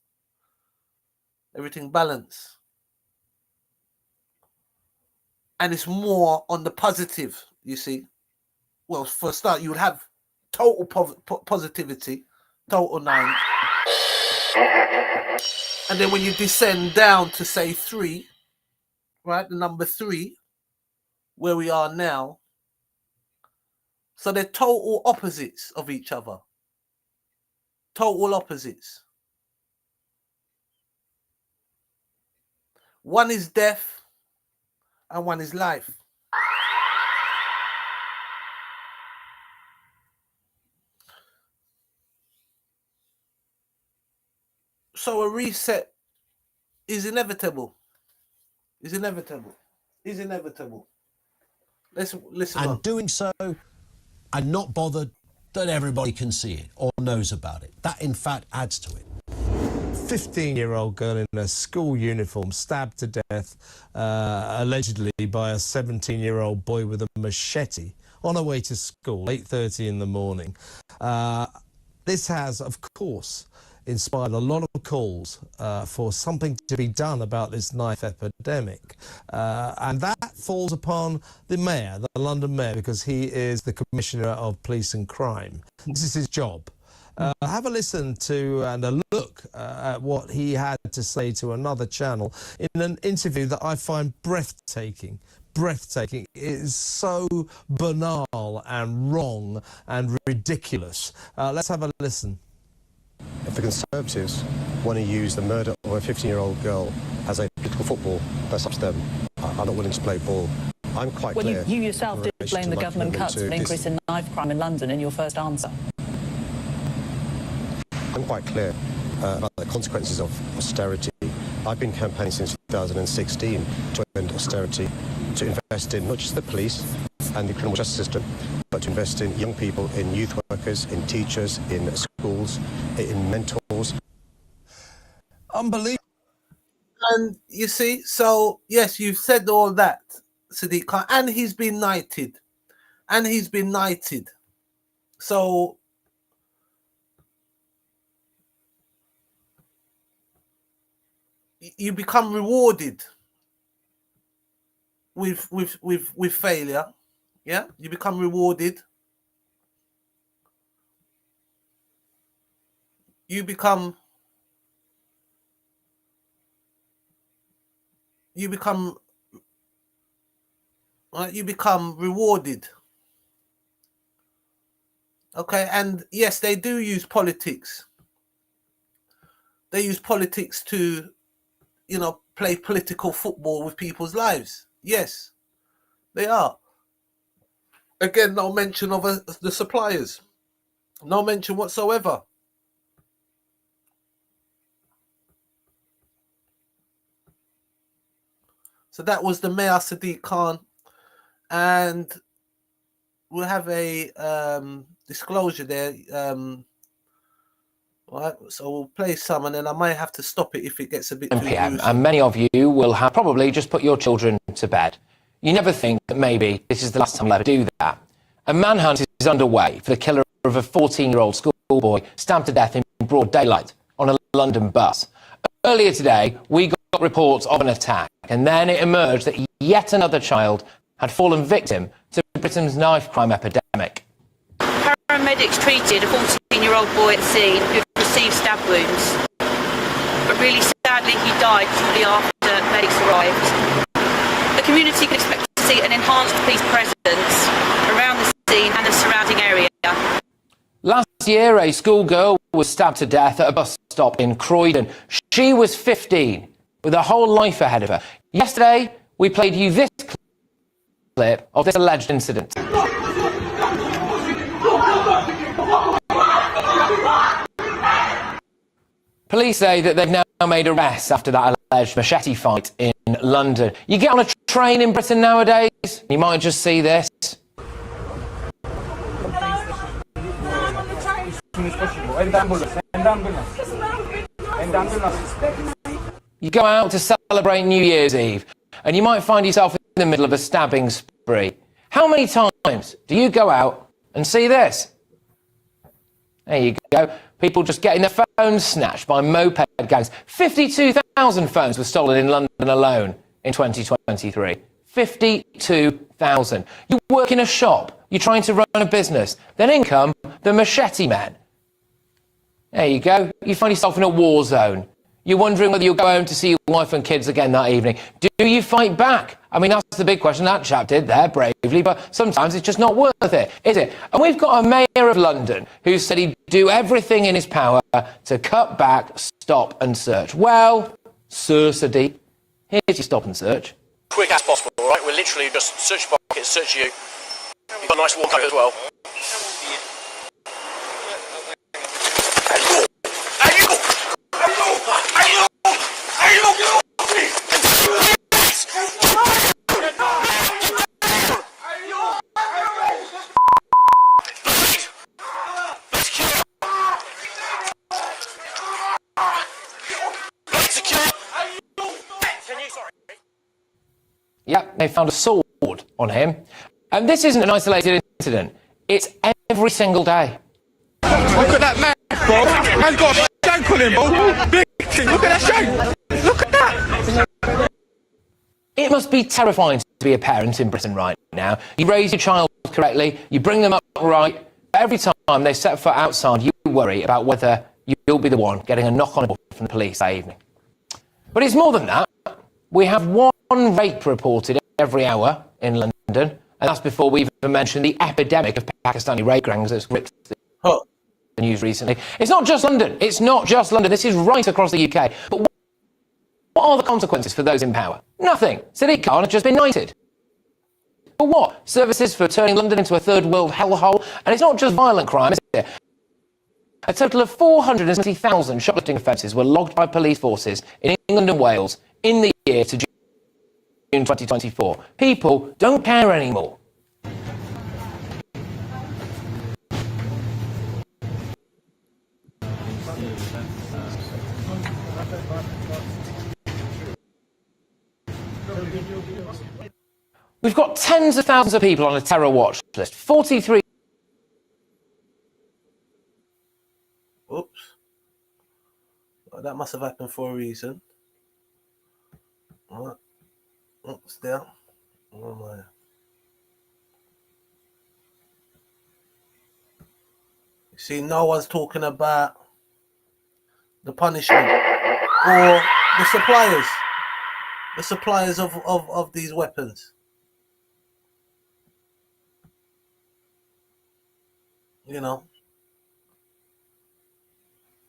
Everything balance. And it's more on the positive, you see. Well, for a start, you would have total positivity, total 9. And then when you descend down to, say, 3, right, the number 3, where we are now, so they're total opposites of each other. Total opposites. One is death and one is life. So a reset is inevitable. Is inevitable. Is inevitable. Let's listen. And on. doing so, and not bothered that everybody can see it or knows about it. That, in fact, adds to it. 15-year-old girl in a school uniform stabbed to death, allegedly by a 17-year-old boy with a machete on her way to school, 8:30 in the morning. This has, of course, inspired a lot of calls for something to be done about this knife epidemic. And that falls upon the mayor, the London mayor, because he is the Commissioner of Police and Crime. This is his job. Have a listen to and a look at what he had to say to another channel in an interview that I find breathtaking. Breathtaking. It is so banal and wrong and ridiculous. Let's have a listen. If the Conservatives want to use the murder of a 15-year-old girl as a political football, that's up to them. I'm not willing to play ball. I'm quite clear. Well, you yourself did blame the government cuts for the increase in knife crime in London in your first answer. I'm quite clear about the consequences of austerity. I've been campaigning since 2016 to end austerity, to invest in not just the police and the criminal justice system, but to invest in young people, in youth workers, in teachers, in schools, in mentors. Unbelievable. And you see, so yes, you've said all that, Sadiq Khan, and he's been knighted. And he's been knighted. So you become rewarded with failure. Yeah, you become rewarded. You become rewarded. Okay, and yes, they do use politics. They use politics to, you know, play political football with people's lives. Yes, they are. Again, no mention of the suppliers. No mention whatsoever. So that was the Mayor Sadiq Khan. And we'll have a disclosure there. Right, so we'll play some and then I might have to stop it if it gets a bit too PM, gruesome. and many of you will have probably just put your children to bed. You never think that maybe this is the last time you'll ever do that. A manhunt is underway for the killer of a 14-year-old schoolboy stabbed to death in broad daylight on a London bus. Earlier today, we got reports of an attack, and then it emerged that yet another child had fallen victim to Britain's knife crime epidemic. Paramedics treated a 14-year-old boy at the scene who received stab wounds, but really sadly he died shortly after medics arrived. The community can expect to see an enhanced police presence around the scene and the surrounding area. Last year, a schoolgirl was stabbed to death at a bus stop in Croydon. She was 15, with a whole life ahead of her. Yesterday, we played you this clip of this alleged incident. Police say that they've now made arrests after that alleged machete fight in London. You get on a train in Britain nowadays, you might just see this. You go out to celebrate New Year's Eve, and you might find yourself in the middle of a stabbing spree. How many times do you go out and see this? There you go. People just getting their phones snatched by moped gangs. 52,000 phones were stolen in London alone in 2023. 52,000. You work in a shop, you're trying to run a business, then in come the machete men. There you go. You find yourself in a war zone. You're wondering whether you'll go home to see your wife and kids again that evening. Do you fight back? I mean, that's the big question. That chap did there bravely, but sometimes it's just not worth it, is it? And we've got a mayor of London who said he'd do everything in his power to cut back, stop and search. Well, Sir Sadiq, here's your stop and search. Quick as possible, all right? We'll literally just search your pockets, search you. You've got a nice warm coat as well. Yep, they found a sword on him. And this isn't an isolated incident. It's every single day. Look at that man, bro. Man's got a shank on him, bro. Big thing. Look at that shank. Look at that. It must be terrifying to be a parent in Britain right now. You raise your child correctly, you bring them up right. Every time they set foot outside, you worry about whether you'll be the one getting a knock on the door from the police that evening. But it's more than that. We have one rape reported every hour in London, and that's before we even mentioned the epidemic of Pakistani rape gangs that's ripped the news recently. It's not just London. It's not just London. This is right across the UK. But what are the consequences for those in power? Nothing. Sadiq Khan has just been knighted. For what? Services for turning London into a third world hellhole? And it's not just violent crime, is it? A total of 470,000 shoplifting offences were logged by police forces in England and Wales in the year to June 2024. People don't care anymore. We've got tens of thousands of people on a terror watch list. 43. Oops. Well, that must have happened for a reason. All right. Oops, there. Where am I? You see, no one's talking about the punishment or the suppliers of these weapons. You know,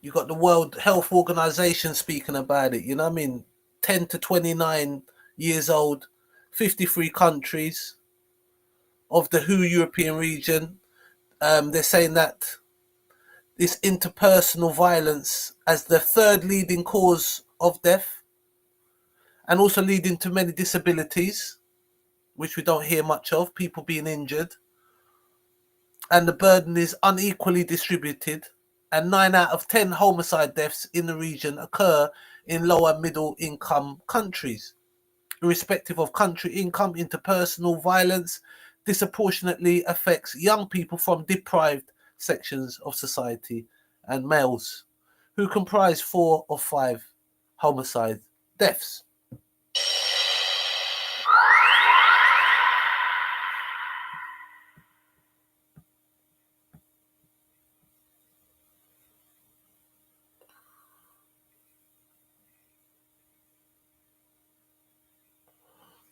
you got the World Health Organization speaking about it. You know what I mean? 10 to 29 years old, 53 countries of the WHO European region. They're saying that this interpersonal violence as the third leading cause of death and also leading to many disabilities, which we don't hear much of, people being injured. And the burden is unequally distributed, and 9 out of 10 homicide deaths in the region occur in lower middle income countries. Irrespective of country income, interpersonal violence disproportionately affects young people from deprived sections of society and males, who comprise 4 of 5 homicide deaths.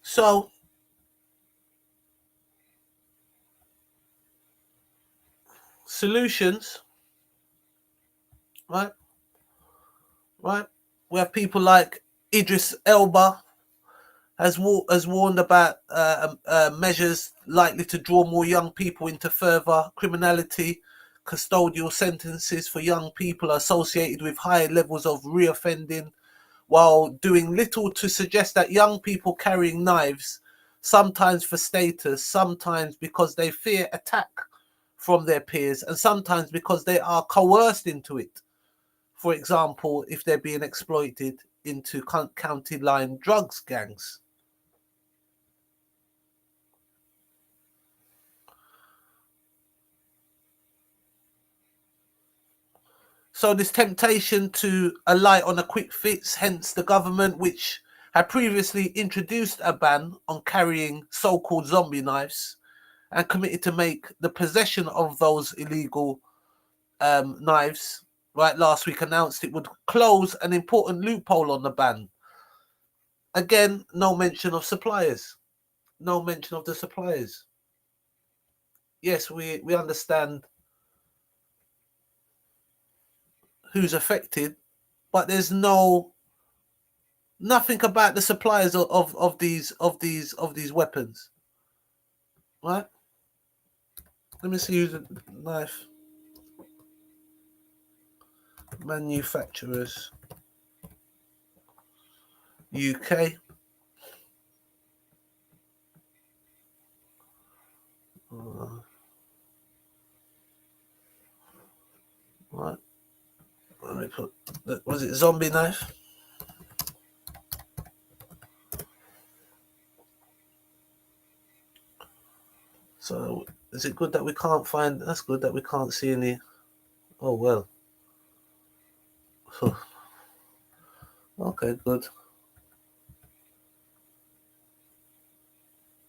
So, solutions, right? We have people like Idris Elba has warned about measures likely to draw more young people into further criminality. Custodial sentences for young people are associated with higher levels of reoffending, while doing little to suggest that young people carrying knives, sometimes for status, sometimes because they fear attack from their peers, and sometimes because they are coerced into it. For example, if they're being exploited into county line drugs gangs. So this temptation to alight on a quick fix, hence the government, which had previously introduced a ban on carrying so-called zombie knives and committed to make the possession of those illegal knives, right, last week announced it would close an important loophole on the ban. Again, no mention of suppliers. No mention of the suppliers. Yes, we understand who's affected, but there's nothing about the suppliers of these weapons, right? Let me see who's the knife manufacturers. UK. Right. Let me put. Was it zombie knife? So is it good that we can't find? That's good that we can't see any. Oh well. Okay, good.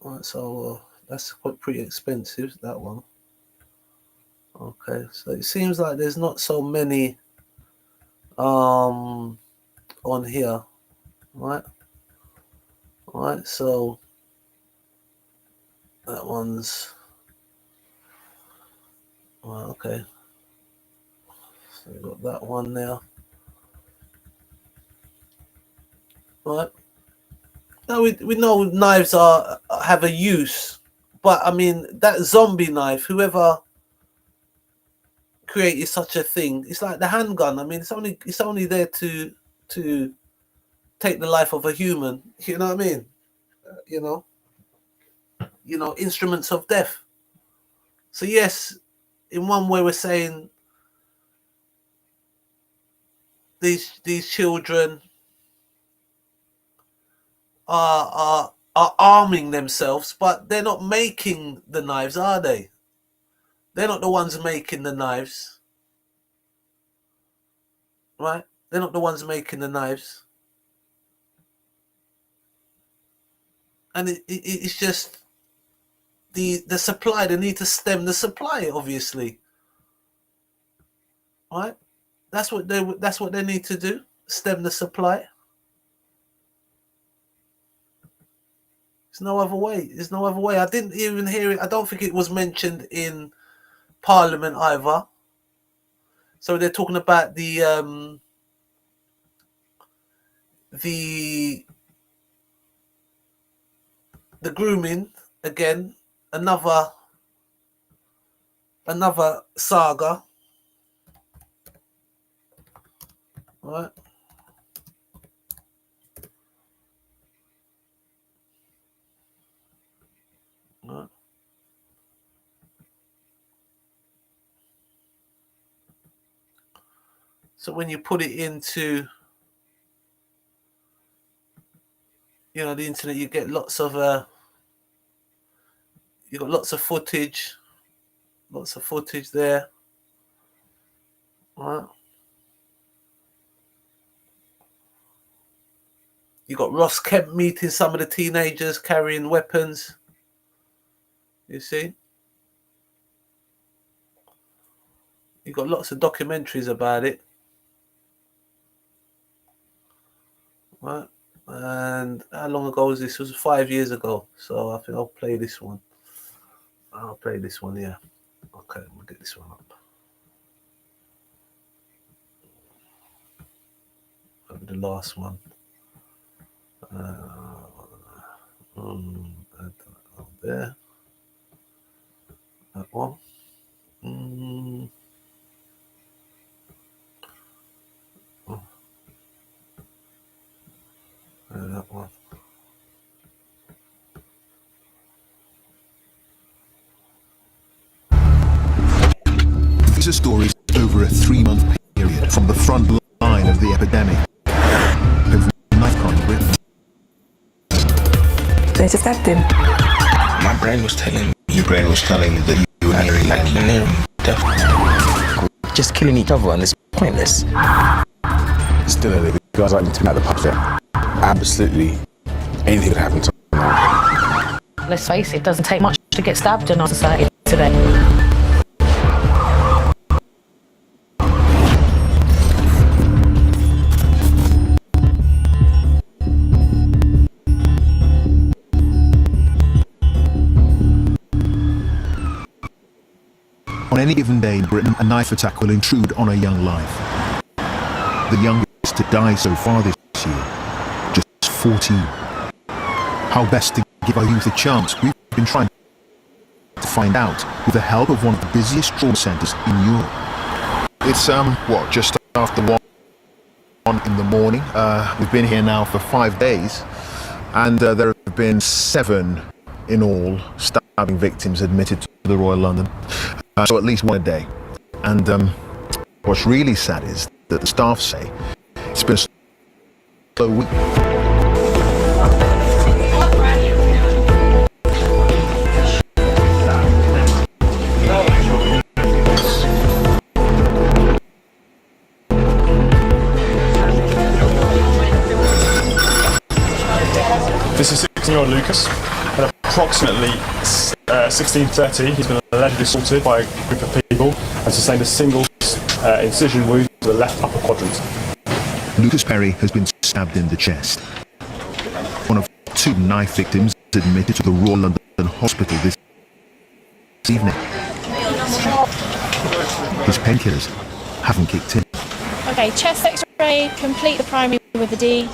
Right, so that's quite pretty expensive, that one. Okay, so it seems like there's not so many on here, right? Right, so that one's well, okay. So we've got that one there. Right. Now we know knives have a use, but I mean that zombie knife, whoever created such a thing, it's like the handgun. I mean, it's only there to take the life of a human. You know what I mean? You know, instruments of death. So yes, in one way we're saying these children are arming themselves, but they're not making the knives, are they? They're not the ones making the knives, right? They're not the ones making the knives, and it's just the supply. They need to stem the supply, obviously, right? That's what they need to do. Stem the supply. There's no other way. There's no other way. I didn't even hear it. I don't think it was mentioned in Parliament either. So they're talking about the grooming again. Another saga. Right. Right. So when you put it into, the internet, you get lots of you got lots of footage there. Right. You got Ross Kemp meeting some of the teenagers carrying weapons. You see? You got lots of documentaries about it. Right. And how long ago was this? It was 5 years ago. So I think I'll play this one. Yeah. Okay, we'll get this one up. That'll be the last one. There. That one. That one. These are stories over a 3-month period from the front line of the epidemic of knife crime in Britain. They just stabbed him. My brain was telling me. Your brain was telling you that you were angry, like you're near death. just killing each other, and it's pointless. Still, the guys like to be at the pub there. Absolutely anything could happen to them. Let's face it, it doesn't take much to get stabbed in our society today. On any given day in Britain, a knife attack will intrude on a young life. The youngest to die so far this year, just 14. How best to give our youth a chance? We've been trying to find out with the help of one of the busiest trauma centres in Europe. It's just after 1 in the morning. We've been here now for 5 days, and there have been 7 in all stabbing victims admitted to the Royal London. So at least one a day. And what's really sad is that the staff say it's been a slow week. This is 16-year-old Lucas. At approximately 16:30, he's been allegedly assaulted by a group of people and sustained a single incision wound to the left upper quadrant. Lucas Perry has been stabbed in the chest. One of 2 knife victims admitted to the Royal London Hospital this evening. His painkillers haven't kicked in. Okay, chest x-ray, complete the primary with a D.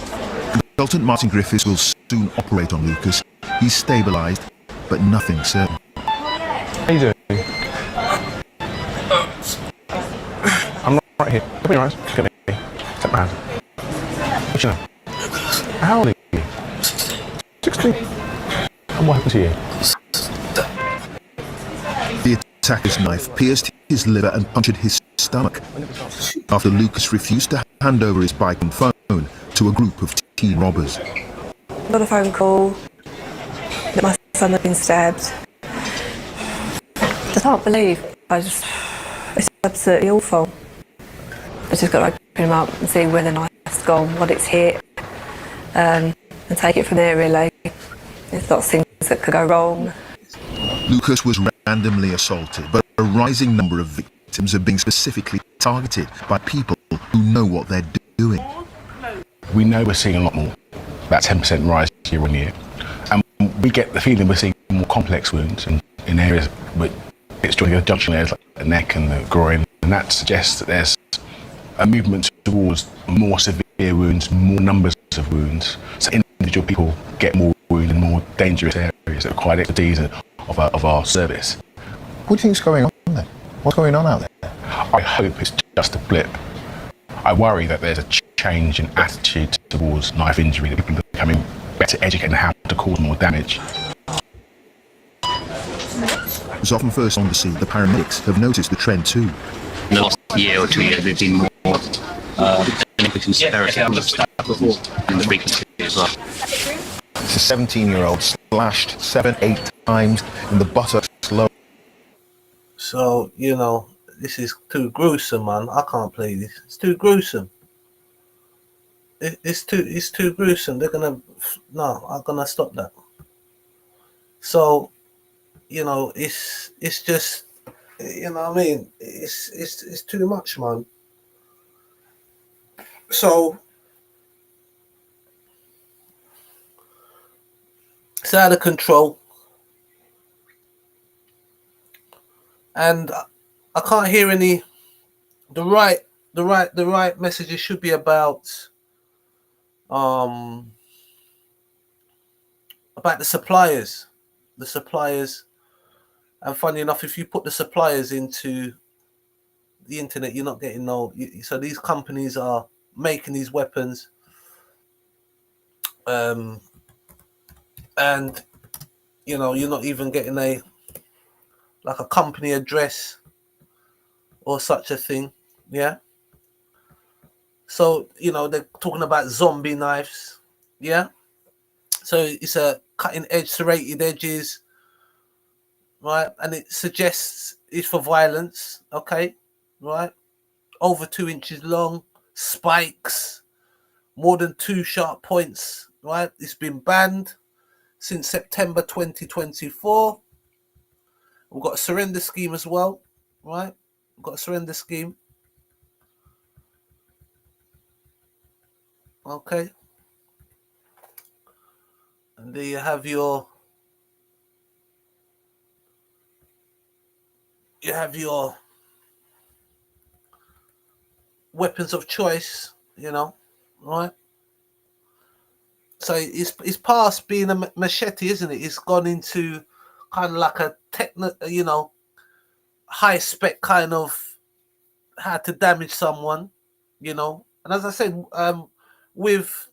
Consultant Martin Griffiths will soon operate on Lucas. He's stabilised, but nothing certain. How you doing? I'm not right here. Open your eyes. Look at me. Take my hand. What's your name? How old are you? 16. And what happened to you? The attacker's knife pierced his liver and punctured his stomach after Lucas refused to hand over his bike and phone to a group of teen robbers. Got a phone call that my son had been stabbed. I can't believe. It's absolutely awful. I just got to open him up and see where the knife's gone, what it's hit, and take it from there really. There's lots of things that could go wrong. Lucas was randomly assaulted, but a rising number of victims are being specifically targeted by people who know what they're doing. We know we're seeing a lot more, about 10% rise year on year. And we get the feeling we're seeing more complex wounds in areas with it's joining the junction areas like the neck and the groin. And that suggests that there's a movement towards more severe wounds, more numbers of wounds. So individual people get more wound in more dangerous areas that require expertise of our service. What do you think's going on then? What's going on out there? I hope it's just a blip. I worry that there's a change in attitude towards knife injury, that people are becoming better educated on how to cause more damage. As often first on the scene, the paramedics have noticed the trend too. In the last year or 2 years, there's been more increase in severity of stab and the frequency as well. It's a 17-year-old slashed 7-8 times in the buttocks lower. So, you know, this is too gruesome, man. I can't play this. It's too gruesome. It's too gruesome. I'm gonna stop that. So, you know, it's just, you know what I mean? It's too much, man. So it's out of control. And I can't hear any. The right messages should be about the suppliers. The suppliers. And funny enough, if you put the suppliers into the internet, you're not getting no. So these companies are making these weapons, and you know, you're not even getting a company address or such a thing. Yeah. So, you know, they're talking about zombie knives. Yeah. So it's a cutting edge, serrated edges, right? And it suggests it's for violence. Okay. Right. over 2 inches long, spikes, more than 2 sharp points, right? It's been banned since September 2024. We've got a surrender scheme as well, right? We've got a surrender scheme. Okay. And there you have your weapons of choice, you know, right? So it's past being a machete, isn't it? It's gone into kind of like a high spec kind of how to damage someone, you know. And as I said, with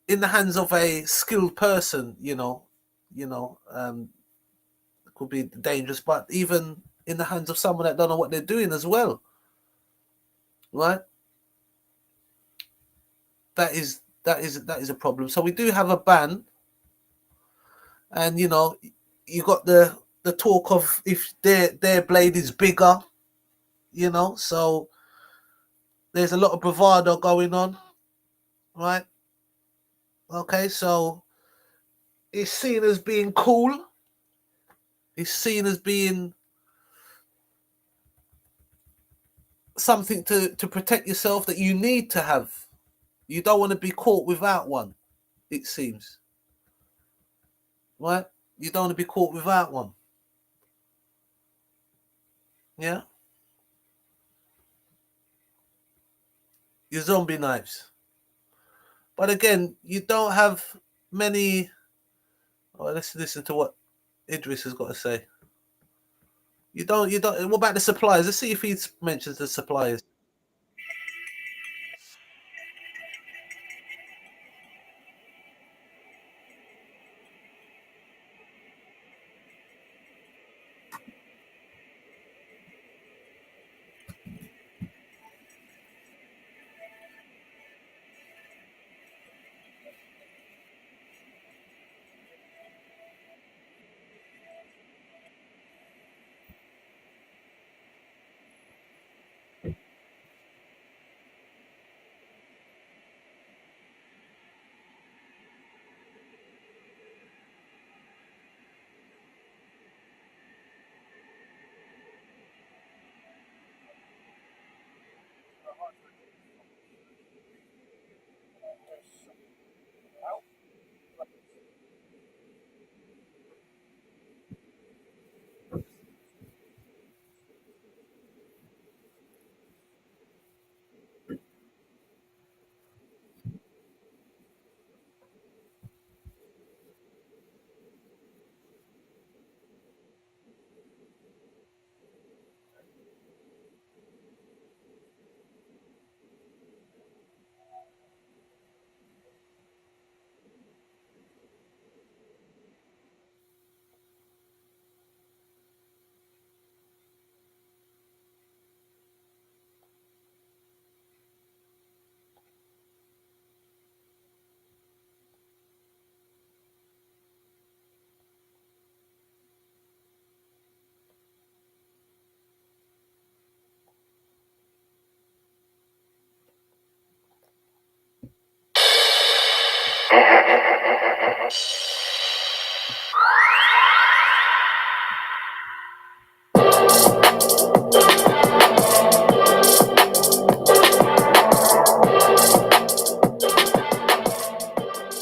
in the hands of a skilled person, it could be dangerous, but even in the hands of someone that don't know what they're doing as well, right? That is a problem. So we do have a ban, and you got the talk of if their blade is bigger, so there's a lot of bravado going on, right? Okay, so it's seen as being cool. It's seen as being something to protect yourself that you need to have. You don't want to be caught without one, it seems. Right? You don't want to be caught without one. Yeah? Your zombie knives. But again, you don't have many... Oh, let's listen to what Idris has got to say. You don't. What about the suppliers? Let's see if he mentions the suppliers.